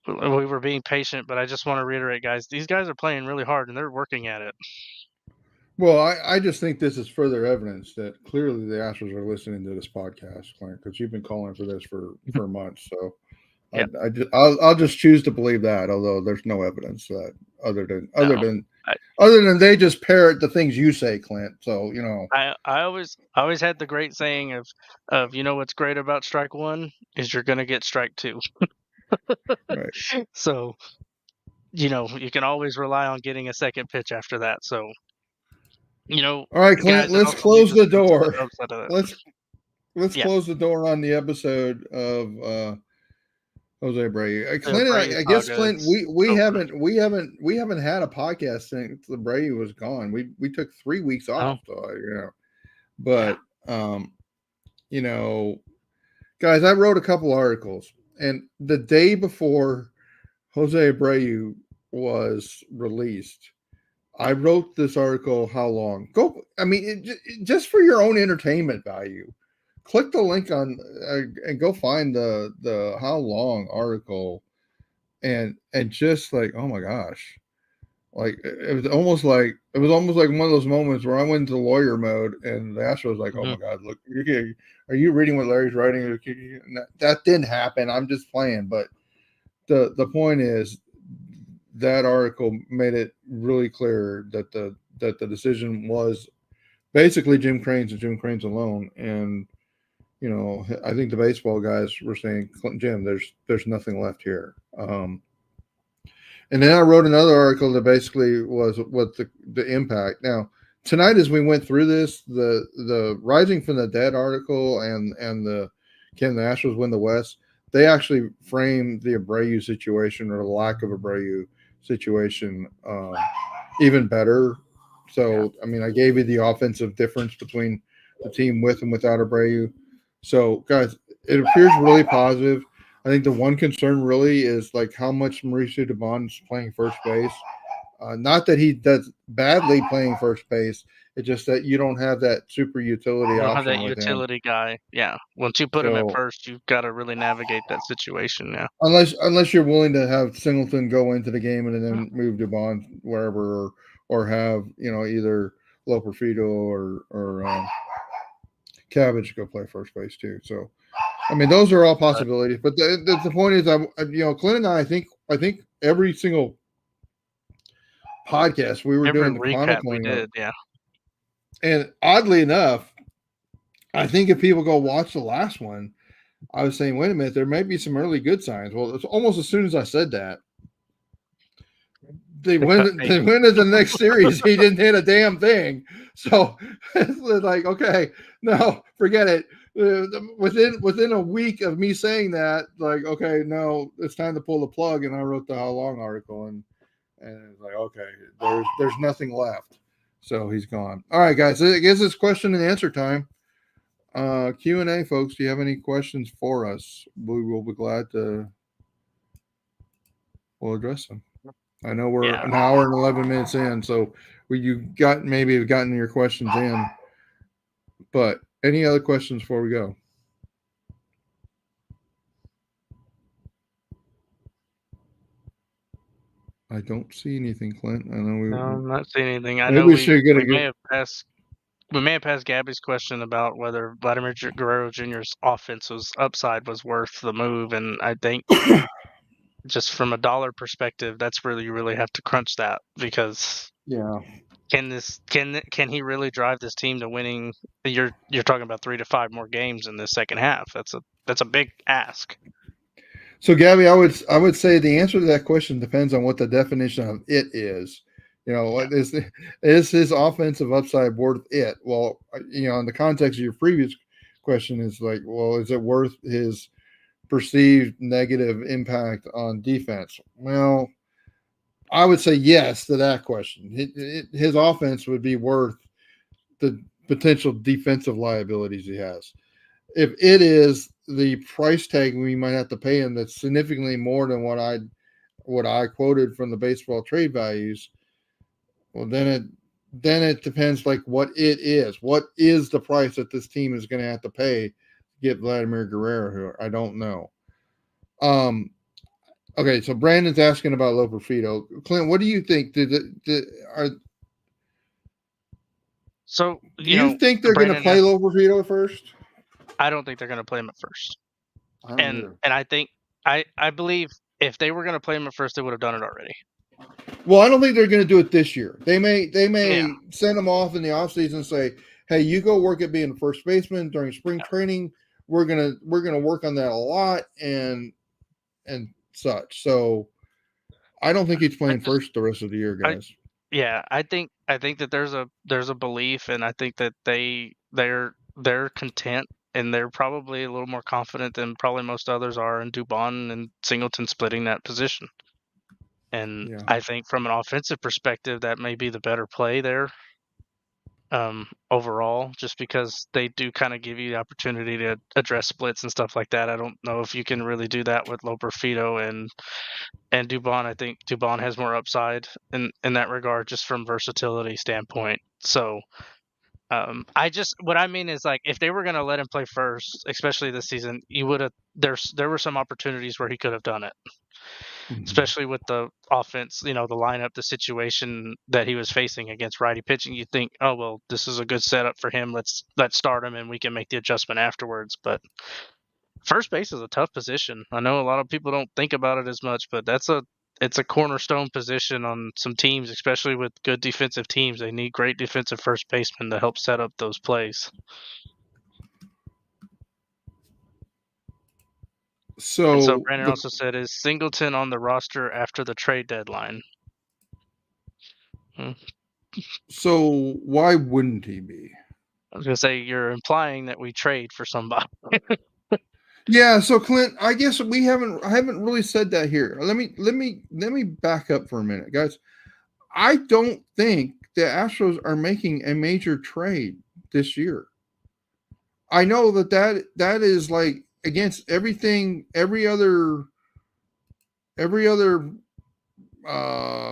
Speaker 1: We were being patient, but I just want to reiterate, guys. These guys are playing really hard, and they're working at it.
Speaker 2: Well, I just think this is further evidence that clearly the Astros are listening to this podcast, Clint, because you've been calling for this for months. So
Speaker 1: Yeah.
Speaker 2: I'll just choose to believe that, although there's no evidence that other
Speaker 1: No.
Speaker 2: than they just parrot the things you say, Clint. So
Speaker 1: I always had the great saying of what's great about strike one is you're gonna get strike two.
Speaker 2: right.
Speaker 1: So you can always rely on getting a second pitch after that. So
Speaker 2: All right, Clint.
Speaker 1: guys, it
Speaker 2: Let's
Speaker 1: also leads
Speaker 2: close
Speaker 1: us
Speaker 2: the
Speaker 1: into the
Speaker 2: door.
Speaker 1: other side of that.
Speaker 2: Let's
Speaker 1: Yeah,
Speaker 2: close the door on the episode of Jose Abreu.
Speaker 1: the
Speaker 2: Clint,
Speaker 1: Brave
Speaker 2: I guess
Speaker 1: saga
Speaker 2: Clint,
Speaker 1: is
Speaker 2: we
Speaker 1: over.
Speaker 2: haven't had a podcast since Abreu was gone. We took 3 weeks
Speaker 1: Oh,
Speaker 2: off, so
Speaker 1: yeah.
Speaker 2: but you know, guys, I wrote a couple articles, and the day before Jose Abreu was released, I wrote this article. How long? Go. I mean, just for your own entertainment value, click the link on and go find the how long article and just like, oh my gosh, like it was almost like one of those moments where I went into lawyer mode, and the Astros was like, oh
Speaker 1: Hmm.
Speaker 2: my god, look, are you reading what Larry's writing? That didn't happen. I'm just playing, but the point is that article made it really clear that the decision was basically Jim Crane's and Jim Crane's alone. And I think the baseball guys were saying, Jim, there's nothing left here. And then I wrote another article that basically was what the impact. Now tonight, as we went through this, the Rising from the Dead article and the Can the Astros win the West? They actually framed the Abreu situation, or the lack of Abreu situation, even better.
Speaker 1: Yeah.
Speaker 2: So I mean, I gave you the offensive difference between the team with and without Abreu. So guys, it appears really positive. I think the one concern really is like how much Mauricio Dubon is playing first base. Not that he does badly playing first base. It's just that you don't have that super utility
Speaker 1: You don't have
Speaker 2: option
Speaker 1: that
Speaker 2: with him.
Speaker 1: utility guy. Yeah. Once you put him at
Speaker 2: So
Speaker 1: first, you've got to really navigate that situation. Yeah.
Speaker 2: unless you're willing to have Singleton go into the game and then move Dubon wherever, or have either Loperfido or Cabbage go play first base too. So I mean, those are all
Speaker 1: But
Speaker 2: possibilities. But the point is, Clint and I think every single podcast we were
Speaker 1: every
Speaker 2: doing the
Speaker 1: recap we
Speaker 2: chronicling of,
Speaker 1: did, yeah.
Speaker 2: and oddly enough, I think if people go watch the last one, I was saying, wait a minute, there may be some early good signs. Well, it's almost as soon as I said that, they
Speaker 1: They cut
Speaker 2: went.
Speaker 1: bait.
Speaker 2: They went to the next series. He didn't hit a damn thing. So it's like, okay, no, forget it. Within a week of me saying that, like, okay, no, it's time to pull the plug. And I wrote the How Long article, and it's like, okay, there's nothing left. So he's gone. All right, guys. I guess it's question and answer time. Q&A, folks. Do you have any questions for us? We will be glad to. We'll address them. I know we're
Speaker 1: Yeah.
Speaker 2: an hour and 11 minutes in, so you got maybe have gotten your questions in. But any other questions before we go? I don't see anything, Clint. I know
Speaker 1: No,
Speaker 2: we
Speaker 1: I'm not seeing anything. I
Speaker 2: maybe
Speaker 1: know
Speaker 2: we should get a
Speaker 1: we
Speaker 2: good.
Speaker 1: may have passed Gabby's question about whether Vladimir Guerrero Jr.'s offense was upside was worth the move, and I think just from a dollar perspective, that's where you really have to crunch that, because
Speaker 2: Yeah.
Speaker 1: can he really drive this team to winning? You're talking about 3 to 5 more games in the second half. That's a big ask.
Speaker 2: So, Gabby, I would say the answer to that question depends on what the definition of it is.
Speaker 1: Yeah.
Speaker 2: What is his offensive upside worth it? Well, in the context of your previous question, is like, well, is it worth his perceived negative impact on defense? Well, I would say yes to that question. His offense would be worth the potential defensive liabilities he has. If it is the price tag we might have to pay him that's significantly more than what I quoted from the baseball trade values, well then it depends like what it is. What is the price that this team is going to have to pay to get Vladimir Guerrero here? I don't know. Um, okay, so Brandon's asking about Loperfido. Clint, what do you think?
Speaker 1: So
Speaker 2: Do you think they're going to
Speaker 1: Brandon
Speaker 2: play
Speaker 1: has.
Speaker 2: Loperfido first?
Speaker 1: I don't think they're going to play him at first,
Speaker 2: I don't
Speaker 1: and
Speaker 2: either.
Speaker 1: I think I believe if they were going to play him at first, they would have done it already.
Speaker 2: Well, I don't think they're going to do it this year. They may
Speaker 1: Yeah.
Speaker 2: send him off in the offseason and say, "Hey, you go work at being a first baseman during spring training. We're gonna work on that a lot and such." So I don't think he's
Speaker 1: I
Speaker 2: playing
Speaker 1: just
Speaker 2: first the rest of the year,
Speaker 1: I
Speaker 2: guys.
Speaker 1: Yeah, I think that there's a belief, and I think that they're content, and they're probably a little more confident than probably most others are in Dubon and Singleton splitting that position. And
Speaker 2: Yeah.
Speaker 1: I think from an offensive perspective, that may be the better play there, overall, just because they do kind of give you the opportunity to address splits and stuff like that. I don't know if you can really do that with Loperfido and Dubon. I think Dubon has more upside in that regard, just from versatility standpoint. So what I mean is, like, if they were gonna let him play first, especially this season, you would have there were some opportunities where he could have done it. especially with the offense, the lineup, the situation that he was facing against righty pitching. You think, oh well, this is a good setup for him. Let's start him, and we can make the adjustment afterwards. But first base is a tough position. I know a lot of people don't think about it as much, but it's a cornerstone position on some teams, especially with good defensive teams. They need great defensive first basemen to help set up those plays. So Brandon also said, is Singleton on the roster after the trade deadline?
Speaker 2: So why wouldn't he be?
Speaker 1: I was gonna say, you're implying that we trade for somebody.
Speaker 2: Yeah, so Clint, I guess I haven't really said that here. Let me back up for a minute, guys. I don't think the Astros are making a major trade this year. I know that is like against everything, every other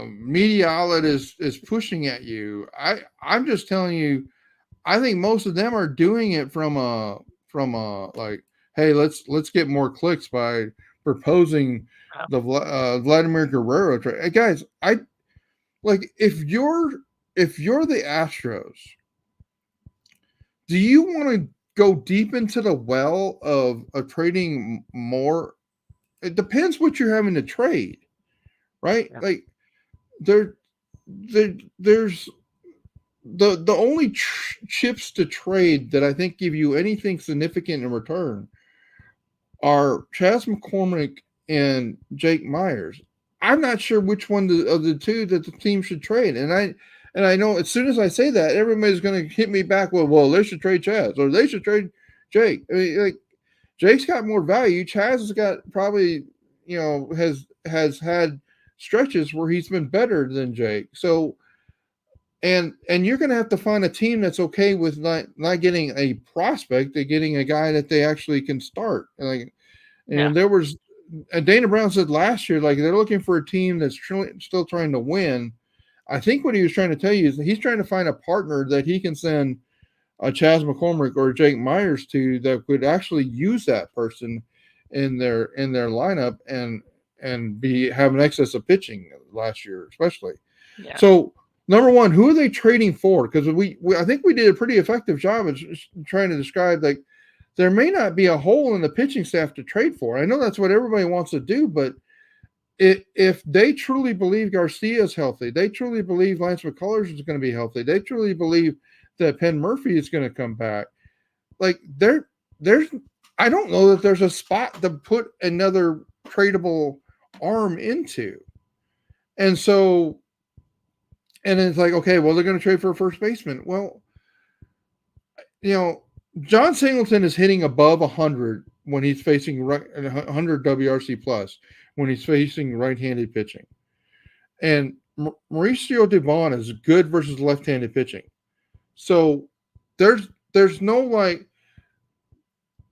Speaker 2: media outlet is pushing at you. I'm just telling you, I think most of them are doing it from a like, hey, let's get more clicks by proposing the Vladimir Guerrero trade. Hey, guys, I like if you're the Astros, do you want to go deep into the well of trading more? It depends what you're having to trade, right? Yeah. Like there's the only chips to trade that I think give you anything significant in return are Chas McCormick and Jake Myers. I'm not sure which one of the two that the team should trade, and I know as soon as I say that, everybody's going to hit me back with, well, they should trade Chas or they should trade Jake. I mean, like Jake's got more value. Chas has got probably has had stretches where he's been better than Jake. So. And you're going to have to find a team that's okay with not getting a prospect, they're getting a guy that they actually can start. There was, Dana Brown said last year, like they're looking for a team that's still trying to win. I think what he was trying to tell you is that he's trying to find a partner that he can send a Chas McCormick or Jake Myers to that could actually use that person in their lineup and have an excess of pitching last year, especially. Yeah. So. Number one, who are they trading for? Because I think we did a pretty effective job of trying to describe, like, there may not be a hole in the pitching staff to trade for. I know that's what everybody wants to do, but if they truly believe Garcia is healthy, they truly believe Lance McCullers is going to be healthy, they truly believe that Penn Murphy is going to come back, like there's I don't know that there's a spot to put another tradable arm into. And so and it's like, okay, well, they're going to trade for a first baseman. Well, John Singleton is hitting above 100 when he's facing 100 WRC plus when he's facing right-handed pitching. And Mauricio Dubon is good versus left-handed pitching. So there's no like,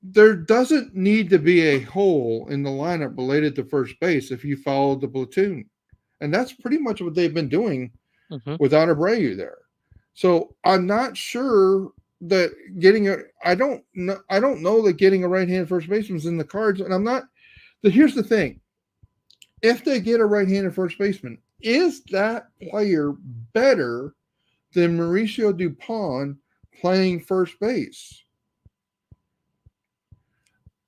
Speaker 2: there doesn't need to be a hole in the lineup related to first base if you follow the platoon. And that's pretty much what they've been doing without Abreu there. So I'm not sure that I don't know that getting a right-handed first baseman is in the cards. And here's the thing. If they get a right-handed first baseman, is that player better than Mauricio Dubon playing first base?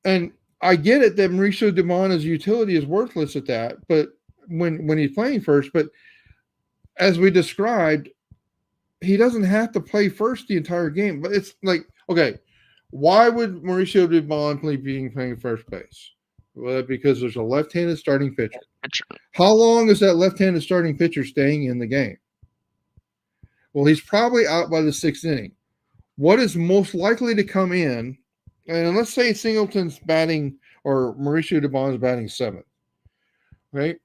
Speaker 2: And I get it that Mauricio Dubon's utility is worthless at that, but when he's playing first, but as we described, he doesn't have to play first the entire game. But it's like, okay, why would Mauricio Dubon be playing first base? Well, because there's a left-handed starting pitcher. How long is that left-handed starting pitcher staying in the game? Well, he's probably out by the sixth inning. What is most likely to come in, and let's say Singleton's batting or Mauricio Dubon's batting seventh, right?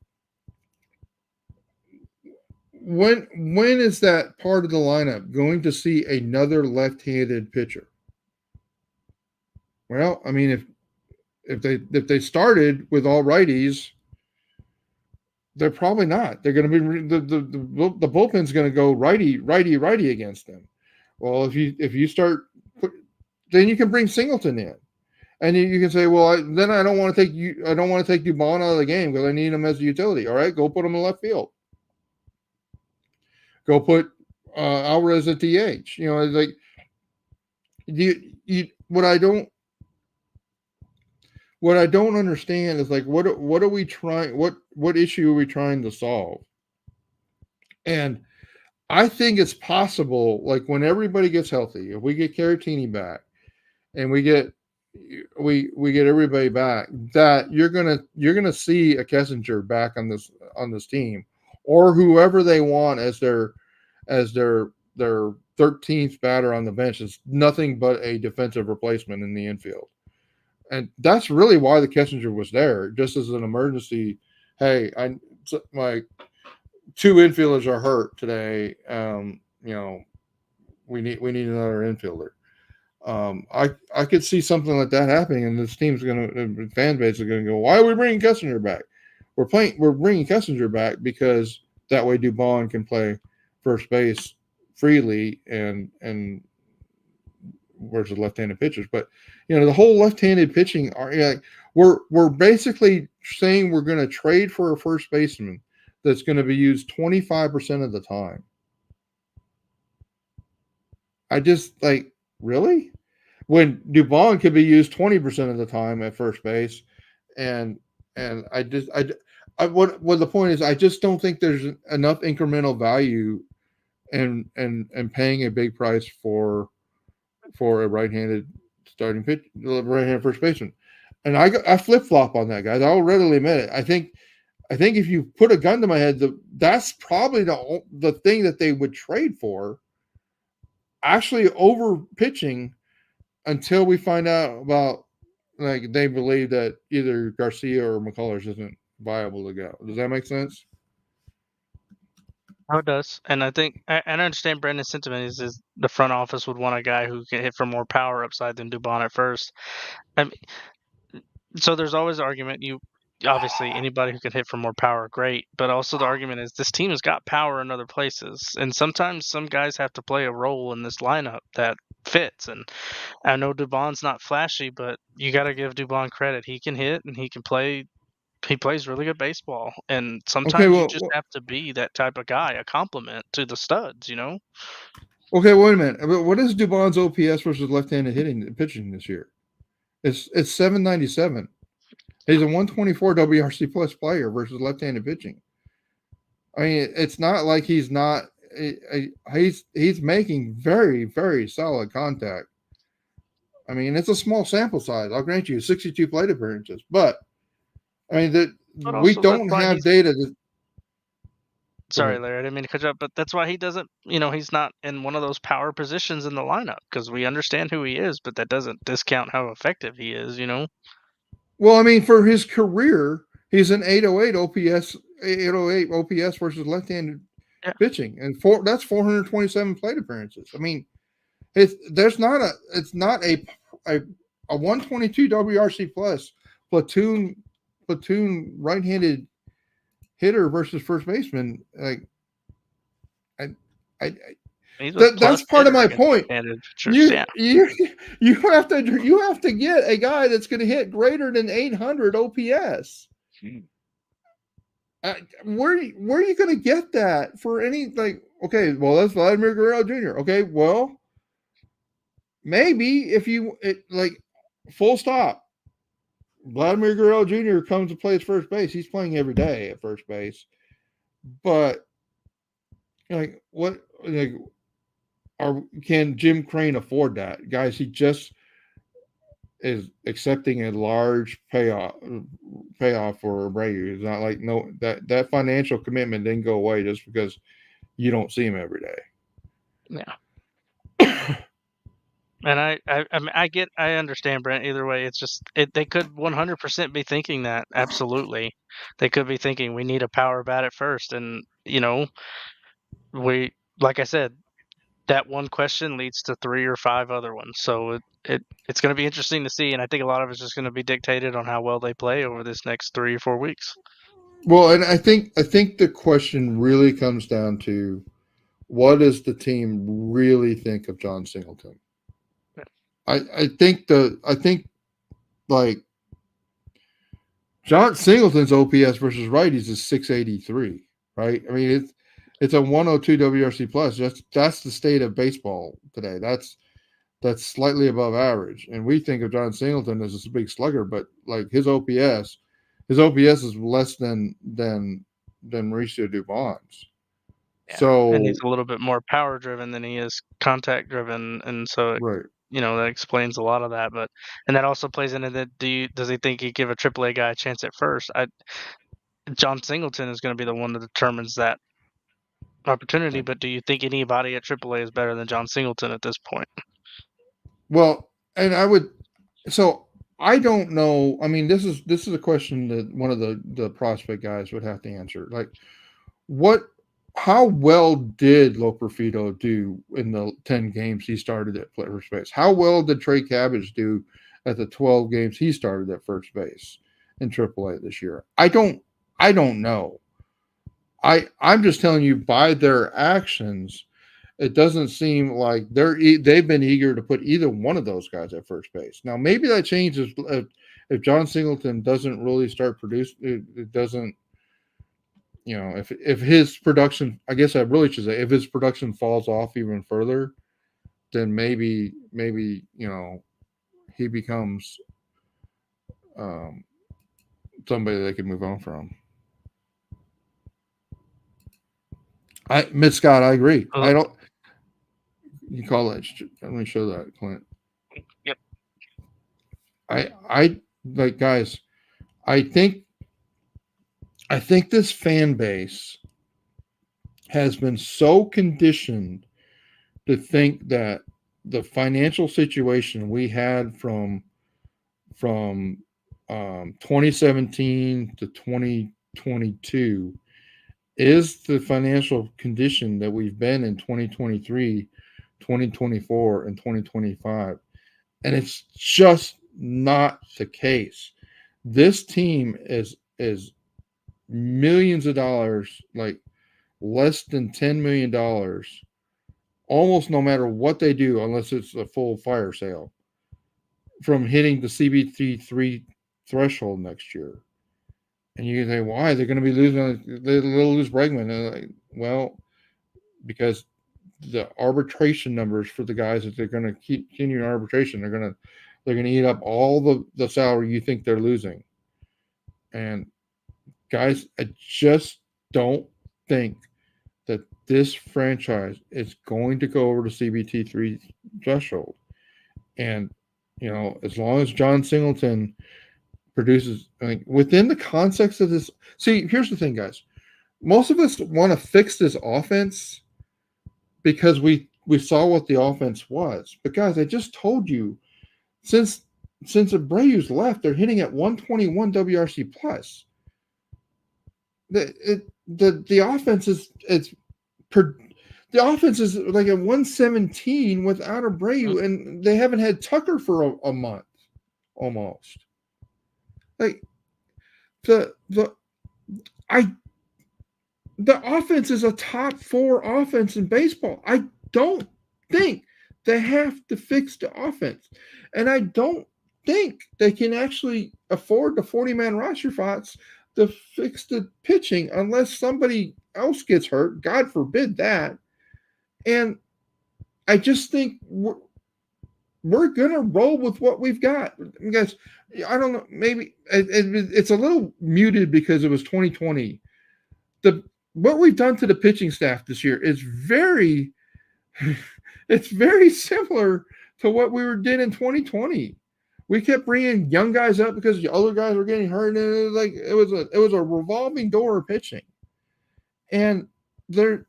Speaker 2: When is that part of the lineup going to see another left-handed pitcher? Well, I mean, if they started with all righties, they're probably not. They're going to be the bullpen's going to go righty against them. Well, if you start, then you can bring Singleton in, And you can say, well, then I don't want to take you. I don't want to take Dubon out of the game because I need him as a utility. All right, go put him in left field. Go put Alvarez at DH. You know, it's like what I don't understand is like what are we trying what issue are we trying to solve? And I think it's possible, like when everybody gets healthy, if we get Caratini back and we get everybody back, that you're gonna see a Kessinger back on this team, or whoever they want as their 13th batter on the bench is nothing but a defensive replacement in the infield. And that's really why the Kessinger was there, just as an emergency. Hey, my two infielders are hurt today. You know, we need another infielder. I could see something like that happening, and this team's the fan base is gonna go, why are we bringing Kessinger back? We're bringing Kessinger back because that way Dubon can play first base freely and versus left-handed pitchers. But you know, the whole left-handed pitching are, you know, like, we're basically saying we're going to trade for a first baseman that's going to be used 25% of the time. I just like, really, when Dubon could be used 20% of the time at first base, and what the point is, I just don't think there's enough incremental value and paying a big price for a right-handed right-handed first baseman. And I flip flop on that, guys. I'll readily admit it. I think if you put a gun to my head, that's probably the thing that they would trade for, actually over pitching, until we find out about, like, they believe that either Garcia or McCullers isn't viable to go. Does that make sense?
Speaker 1: Oh, it does, and I think and I understand Brandon's sentiment is the front office would want a guy who can hit for more power upside than Dubon at first. I mean, so there's always the argument. You obviously anybody who can hit for more power, great, but also the argument is this team has got power in other places, and sometimes some guys have to play a role in this lineup that fits. And I know Dubon's not flashy, but you got to give Dubon credit. He can hit and he can play. He plays really good baseball, and
Speaker 2: Okay,
Speaker 1: sometimes you just have to be that type of guy, a compliment to the studs, you know?
Speaker 2: okay, wait a minute. What is Dubon's OPS versus left-handed hitting pitching this year? It's 797. He's a 124 WRC plus player versus left-handed pitching. I mean, it's not like he's not. He's making very, very solid contact. I mean, it's a small sample size. I'll grant you 62 plate appearances, but I mean that
Speaker 1: But
Speaker 2: we
Speaker 1: also that's
Speaker 2: don't
Speaker 1: why
Speaker 2: have
Speaker 1: he's
Speaker 2: data. Go
Speaker 1: sorry,
Speaker 2: ahead.
Speaker 1: Larry, I didn't mean to cut you up, but that's why he doesn't, he's not in one of those power positions in the lineup because we understand who he is, but that doesn't discount how effective he is, you know?
Speaker 2: Well, I mean, for his career, he's an 808 OPS, 808 OPS versus left-handed
Speaker 1: Yeah,
Speaker 2: pitching, and that's 427 plate appearances. I mean, it's not a 122 WRC plus platoon right-handed hitter versus first baseman. Like, I, I
Speaker 1: he's a plus
Speaker 2: that's part of
Speaker 1: hitter
Speaker 2: my
Speaker 1: against
Speaker 2: point.
Speaker 1: left-handed pitchers.
Speaker 2: You
Speaker 1: Yeah.
Speaker 2: you you have to get a guy that's going to hit greater than 800 OPS. Where are you going to get that for any, like? Okay, well, that's Vladimir Guerrero Jr. Okay, well, maybe if like, full stop. Vladimir Guerrero Jr. comes to play at first base. He's playing every day at first base, but like, what, like, can Jim Crane afford that, guys? He just is accepting a large payoff for Abreu. It's not like, no, that financial commitment didn't go away just because you don't see him every day.
Speaker 1: Yeah. And I understand, Brent. Either way, it's just they could 100% be thinking that. Absolutely, they could be thinking we need a power bat at first, and we, like I said, that one question leads to 3 or 5 other ones. So it's going to be interesting to see, and I think a lot of it's just going to be dictated on how well they play over this next 3 or 4 weeks.
Speaker 2: Well, and I think the question really comes down to, what does the team really think of John Singleton? I think like John Singleton's OPS versus righties is 683, right? I mean, it's a 102 WRC plus. That's the state of baseball today. That's slightly above average. And we think of John Singleton as a big slugger, but like his OPS is less than Mauricio Dubon's.
Speaker 1: Yeah, and
Speaker 2: So
Speaker 1: he's a little bit more power driven than he is contact driven, and so
Speaker 2: right.
Speaker 1: that explains a lot of that. But and that also plays into that. Does he think he'd give a AAA guy a chance at first? John Singleton is going to be the one that determines that opportunity.
Speaker 2: Right.
Speaker 1: But do you think anybody at AAA is better than John Singleton at this point?
Speaker 2: Well, and I don't know. I mean, this is a question that one of the prospect guys would have to answer. Like, what how well did Loperfido do in the 10 games he started at first base? How well did Trey Cabbage do at the 12 games he started at first base in AAA this year? I don't know. I'm just telling you by their actions, it doesn't seem like they've been eager to put either one of those guys at first base. Now maybe that changes if John Singleton doesn't really start producing. It doesn't, if his production, I guess I really should say, if his production falls off even further, then maybe he becomes um, somebody they can move on from. Scott, I agree.
Speaker 1: Uh,
Speaker 2: I don't. You call that? Let me show that, Clint.
Speaker 1: yep.
Speaker 2: I like guys. I think this fan base has been so conditioned to think that the financial situation we had from 2017 to 2022 is the financial condition that we've been in 2023, 2024, and 2025. And it's just not the case. This team is millions of dollars, like less than $10 million, almost no matter what they do, unless it's a full fire sale, from hitting the CBT3 threshold next year. And you can say, why? They're going to be losing. They'll lose Bregman. And like, well, because the arbitration numbers for the guys that they're going to keep continuing arbitration, they're going to eat up all the salary you think they're losing. And guys, I just don't think that this franchise is going to go over the CBT3 threshold. And, as long as John Singleton produces, I mean, within the context of this, see, here's the thing, guys. Most of us want to fix this offense because we saw what the offense was. But, guys, I just told you, since Abreu's left, they're hitting at 121 WRC plus. The offense is the offense is like a 117 without Abreu, and they haven't had Tucker for a month almost. Like the offense is a top 4 offense in baseball. I don't think they have to fix the offense, and I don't think they can actually afford the 40-man roster spots to fix the pitching unless somebody else gets hurt. God forbid that. And I just think we're gonna roll with what we've got, guys. I don't know. Maybe it's a little muted because it was 2020. What we've done to the pitching staff this year is it's very similar to what we did in 2020. We kept bringing young guys up because the other guys were getting hurt, and it was a revolving door of pitching. And the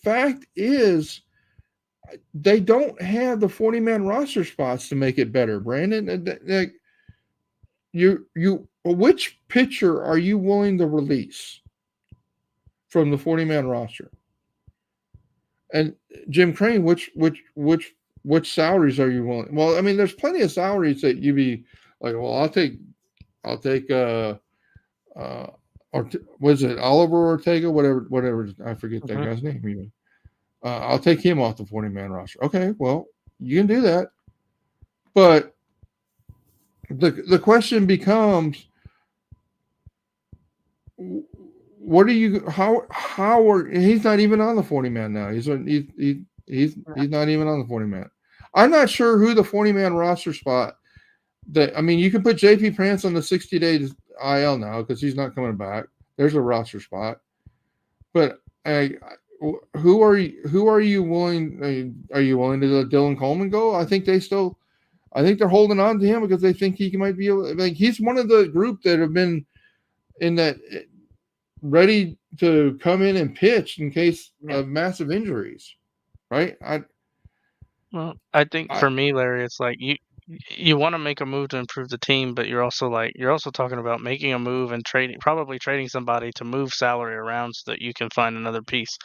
Speaker 2: fact is, they don't have the 40-man roster spots to make it better, Brandon. Like, which pitcher are you willing to release from the 40-man roster? And Jim Crane, which salaries are you willing? Well, I mean, there's plenty of salaries that you'd be like, well, I'll take was it Oliver Ortega, whatever, I forget that guy's name even. I'll take him off the 40-man roster. Okay, well, you can do that, but the question becomes, what are you? How are? He's not even on the 40-man now. He's not even on the 40-man. I'm not sure who the 40-man roster spot. That I mean, you can put JP Prance on the 60-day IL now because he's not coming back. There's a roster spot, but who are you? Who are you willing? Are you willing to let Dylan Coleman go? I think they're holding on to him because they think he might be like he's one of the group that have been in that ready to come in and pitch in case of massive injuries, right?
Speaker 1: I think for me, Larry, it's like you want to make a move to improve the team, but you're also talking about making a move and probably trading somebody to move salary around so that you can find another piece.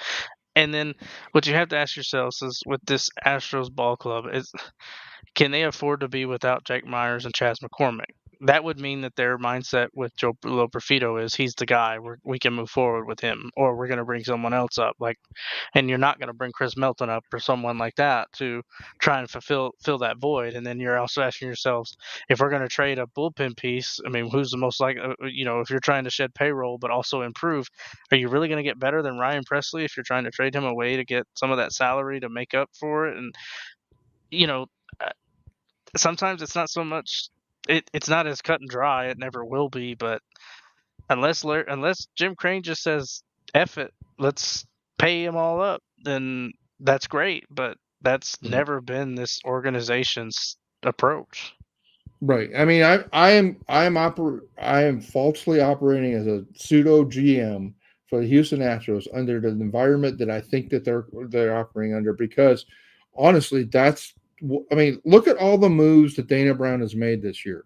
Speaker 1: And then what you have to ask yourselves is with this Astros ball club is can they afford to be without Jake Myers and Chas McCormick? That would mean that their mindset with Joe Profito is he's the guy. We can move forward with him, or we're going to bring someone else up. And you're not going to bring Chris Melton up or someone like that to try and fill that void. And then you're also asking yourselves if we're going to trade a bullpen piece. I mean, who's the most like if you're trying to shed payroll but also improve, are you really going to get better than Ryan Presley if you're trying to trade him away to get some of that salary to make up for it? And you know, uh, sometimes it's not so much. It's not as cut and dry. It never will be. But unless Jim Crane just says "F it," let's pay him all up, then that's great. But that's never been this organization's approach.
Speaker 2: Right. I mean, I am falsely operating as a pseudo GM for the Houston Astros under the environment that I think that they're operating under because honestly, I mean, look at all the moves that Dana Brown has made this year.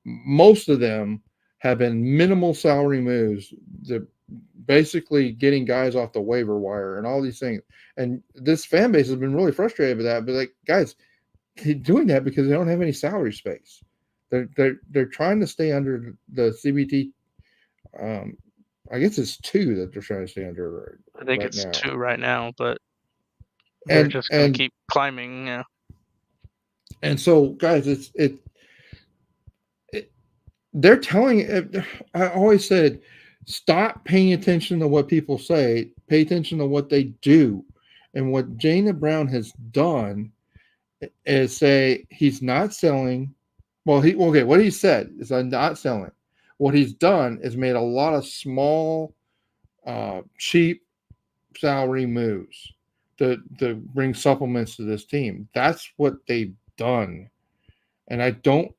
Speaker 2: Most of them have been minimal salary moves that basically getting guys off the waiver wire and all these things. And this fan base has been really frustrated with that. But like, guys, they're doing that because they don't have any salary space. They're trying to stay under the CBT. I guess it's 2 that they're trying to stay under
Speaker 1: I think
Speaker 2: right
Speaker 1: it's
Speaker 2: now.
Speaker 1: 2 right now, but they're just going to keep climbing. Yeah.
Speaker 2: And so, guys, they're telling. I always said, stop paying attention to what people say. Pay attention to what they do, and what Dana Brown has done is say he's not selling. Well, what he said is I'm not selling. What he's done is made a lot of small, cheap salary moves to bring supplements to this team. That's what they've done, and I don't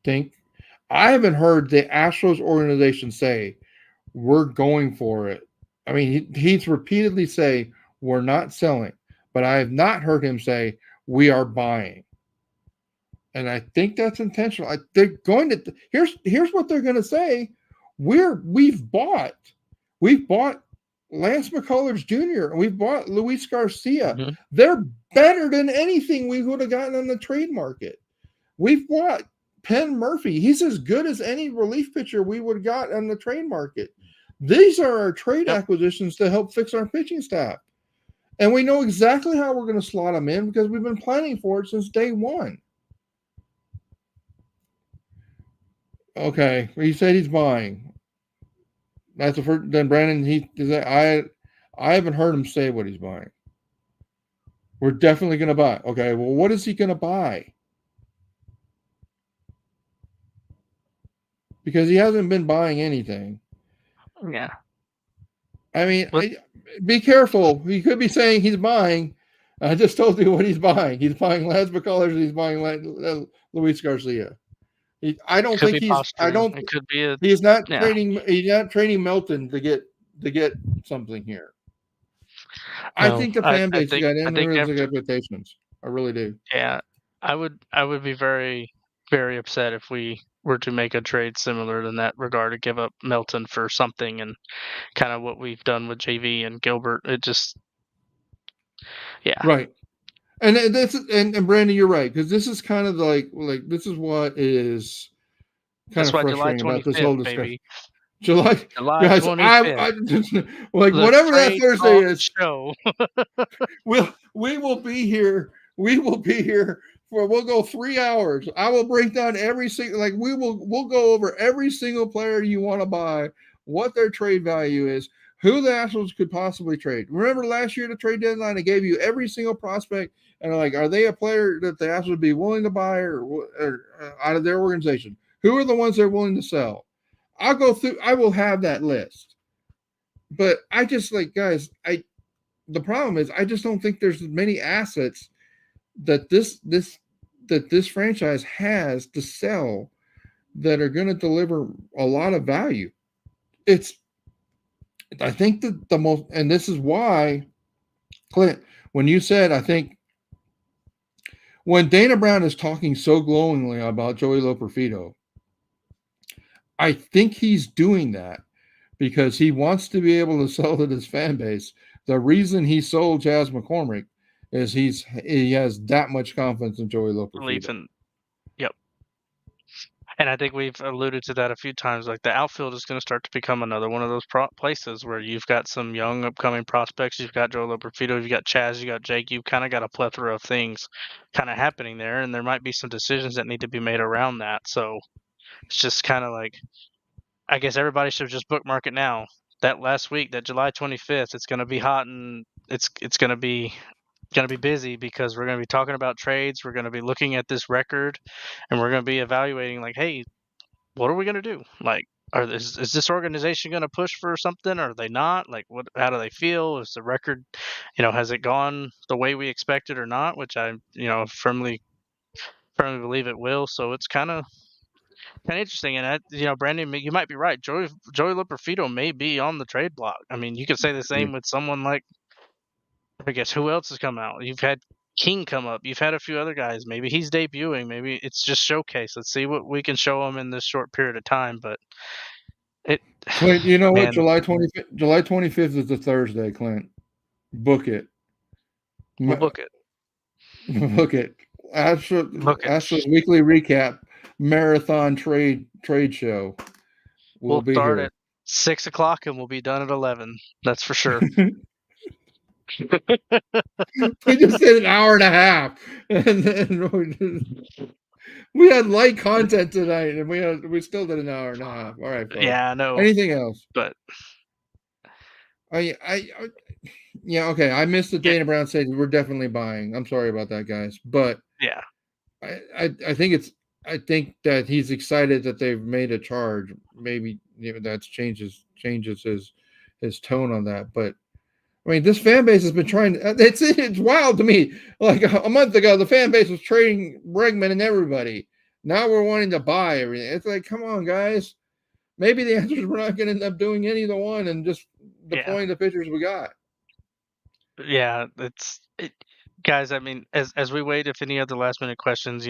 Speaker 2: think I haven't heard the Astros organization say we're going for it. I mean, he's repeatedly say we're not selling, but I have not heard him say we are buying. And I think that's intentional. They're going to here's what they're going to say. We've bought Lance McCullers Jr. and we've bought Luis Garcia.
Speaker 1: Mm-hmm.
Speaker 2: They're better than anything we would have gotten on the trade market. We've bought Penn Murphy. He's as good as any relief pitcher we would have got on the trade market. These are our trade acquisitions to help fix our pitching staff. And we know exactly how we're going to slot them in because we've been planning for it since day one. Okay, he said he's buying. That's the first. Then Brandon, I haven't heard him say what he's buying. We're definitely going to buy. Okay, well, what is he going to buy? Because he hasn't been buying anything.
Speaker 1: Yeah.
Speaker 2: I mean, be careful. He could be saying he's buying. I just told you what he's buying. He's buying Lance McCullers. He's buying Luis Garcia. I don't think he's. I don't.
Speaker 1: It could be
Speaker 2: he's not trading. He's not trading Melton to get something here. I think the fan base has got unrealistic expectations. I really do.
Speaker 1: Yeah, I would be very, very upset if we were to make a trade similar in that regard to give up Melton for something and kind of what we've done with JV and Gilbert. It just, yeah,
Speaker 2: right. And this and Brandon, you're right because this is kind of like this is what is kind of frustrating about this whole discussion.
Speaker 1: Baby.
Speaker 2: July guys,
Speaker 1: 25th.
Speaker 2: Like whatever that Thursday is.
Speaker 1: Show.
Speaker 2: we will be here. We will be here we'll go 3 hours. I will break down every single we'll go over every single player you want to buy, what their trade value is, who the Astros could possibly trade. Remember last year the trade deadline, I gave you every single prospect and like, are they a player that the Astros would be willing to buy or out of their organization? Who are the ones they're willing to sell? I'll go through. I will have that list. But I just like guys. The problem is I just don't think there's many assets that this franchise has to sell that are going to deliver a lot of value. It's I think that the most, and this is why Clint, when you said I think when Dana Brown is talking so glowingly about Joey Loperfido, I think he's doing that because he wants to be able to sell to his fan base. The reason he sold Jazz McCormick is he has that much confidence in Joey
Speaker 1: belief
Speaker 2: Loperfido.
Speaker 1: in. Yep. And I think we've alluded to that a few times. Like the outfield is going to start to become another one of those places where you've got some young upcoming prospects. You've got Joe Loperfido, you've got Chaz, you got Jake. You've kind of got a plethora of things kind of happening there, and there might be some decisions that need to be made around that. So it's just kind of like I guess everybody should just bookmark it now. That last week, that July 25th, it's going to be hot and it's going to be busy because we're going to be talking about trades. We're going to be looking at this record, and we're going to be evaluating like, hey, what are we going to do? Like, is this organization going to push for something? Or are they not? Like, what? How do they feel? Is the record, has it gone the way we expected or not? Which I, firmly believe it will. So it's kind of interesting. And Brandon, you might be right. Joey Loperfido may be on the trade block. I mean, you could say the same with someone like, I guess, who else has come out? You've had King come up. You've had a few other guys. Maybe he's debuting. Maybe it's just showcase. Let's see what we can show him in this short period of time. But it,
Speaker 2: Clint, you know what?
Speaker 1: man,
Speaker 2: July 25th is a Thursday, Clint. Book it.
Speaker 1: we'll book it.
Speaker 2: Book it.
Speaker 1: Book it.
Speaker 2: Astros weekly recap marathon trade show will
Speaker 1: We'll
Speaker 2: be
Speaker 1: start
Speaker 2: here.
Speaker 1: at 6 o'clock and we'll be done at 11. That's for sure.
Speaker 2: We just did an hour and a half, and then we had light content tonight, and we still did an hour and a half. All right, folks.
Speaker 1: Yeah, I know.
Speaker 2: Anything else?
Speaker 1: But
Speaker 2: I yeah, okay. I missed the
Speaker 1: yeah,
Speaker 2: Dana Brown said we're definitely buying. I'm sorry about that, guys, but
Speaker 1: yeah,
Speaker 2: I think I think that he's excited that they've made a charge. Maybe that changes his tone on that, but I mean, this fan base has been trying. It's wild to me. Like a month ago, the fan base was trading Bregman and everybody. Now we're wanting to buy everything. It's like, come on, guys. Maybe the answer is we're not going to end up doing any of the one and just
Speaker 1: yeah,
Speaker 2: deploying the pitchers we got.
Speaker 1: yeah. Guys. I mean, as we wait, if any other last minute questions,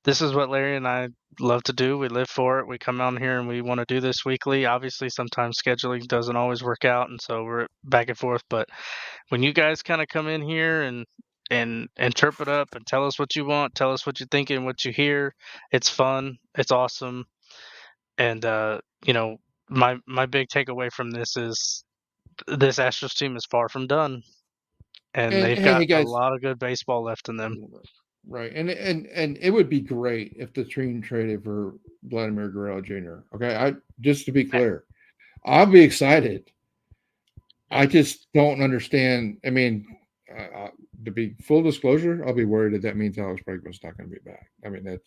Speaker 1: this is what Larry and I love to do. We live for it. We come on here and we want to do this weekly. Obviously, sometimes scheduling doesn't always work out, and so we're back and forth. But when you guys kind of come in here and chirp it up and tell us what you want, tell us what you're thinking, what you hear, it's fun, it's awesome, and my big takeaway from this is this Astros team is far from done, and
Speaker 2: And
Speaker 1: they've got
Speaker 2: hey,
Speaker 1: a
Speaker 2: guys,
Speaker 1: lot of good baseball left in them.
Speaker 2: right? And it would be great if the team traded for Vladimir Guerrero Jr. Okay, I just to be clear, I'll be excited. I just don't understand. I mean, to be full disclosure, I'll be worried that means Alex Bregman's not going to be back. I mean, that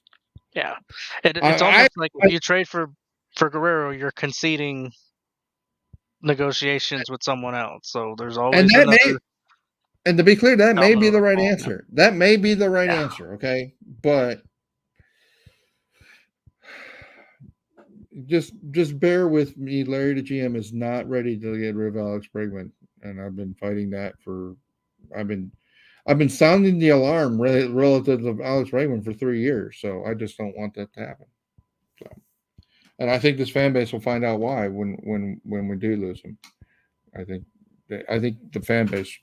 Speaker 1: Yeah, it's
Speaker 2: I,
Speaker 1: almost like if you trade for Guerrero, you're conceding negotiations with someone else. So there's
Speaker 2: and
Speaker 1: always
Speaker 2: that may
Speaker 1: another
Speaker 2: and to be clear, that may be
Speaker 1: domino
Speaker 2: the
Speaker 1: to
Speaker 2: right
Speaker 1: fall.
Speaker 2: answer. That may be the right
Speaker 1: Yeah,
Speaker 2: answer. Okay, but just bear with me. Larry the GM is not ready to get rid of Alex Bregman, and I've been fighting that for. I've been I've been sounding the alarm relative to Alex Bregman for 3 years. So I just don't want that to happen. So, and I think this fan base will find out why when we do lose him. I think I think the fan base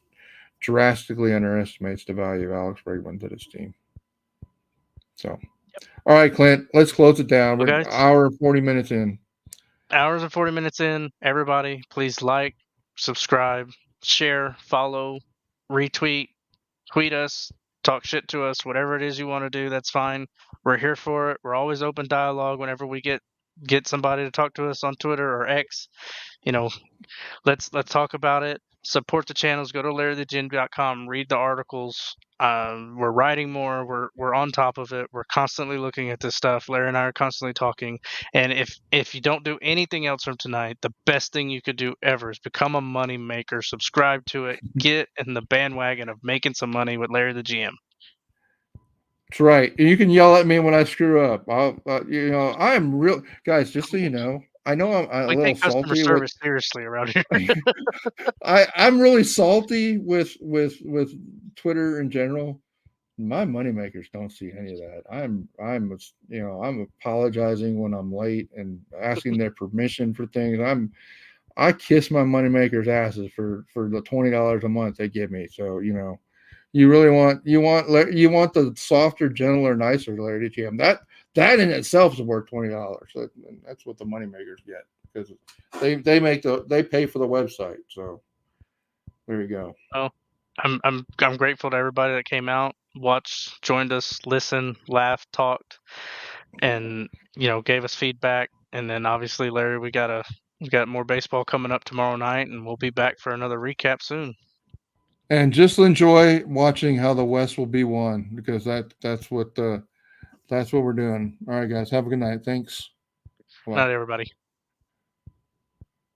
Speaker 2: drastically underestimates the value of Alex Bregman to this team. So, all right, Clint, let's close it down. We're an
Speaker 1: okay.
Speaker 2: hour and 40 minutes in.
Speaker 1: Hours and 40 minutes in. Everybody, please like, subscribe, share, follow, retweet, tweet us. talk shit to us, whatever it is you want to do, that's fine. We're here for it. We're always open dialogue whenever we get somebody to talk to us on Twitter or X. You know, let's talk about it. Support the channels. Go to LarryTheGM.com. Read the articles. We're writing more. We're on top of it. We're constantly looking at this stuff. Larry and I are constantly talking. And if you don't do anything else from tonight, the best thing you could do ever is become a money maker. Subscribe to it. Get in the bandwagon of making some money with Larry the GM.
Speaker 2: That's right. And you can yell at me when I screw up. I am real guys. Just so you know, I know I'm a
Speaker 1: We
Speaker 2: little
Speaker 1: take customer
Speaker 2: salty with.
Speaker 1: service seriously around here.
Speaker 2: I'm really salty with Twitter in general. My moneymakers don't see any of that. I'm apologizing when I'm late and asking their permission for things. I kiss my moneymakers asses for the $20 a month they give me. So you really want the softer, gentler, nicer Larry DTM. That in itself is worth $20. So that's what the moneymakers get because they pay for the website. So there you go.
Speaker 1: Oh, I'm grateful to everybody that came out, watched, joined us, listened, laughed, talked, and gave us feedback. And then obviously, Larry, we got more baseball coming up tomorrow night, and we'll be back for another recap soon.
Speaker 2: And just enjoy watching how the West will be won because that's what we're doing. All right, guys, have a good night. Thanks.
Speaker 1: Bye. Night, everybody.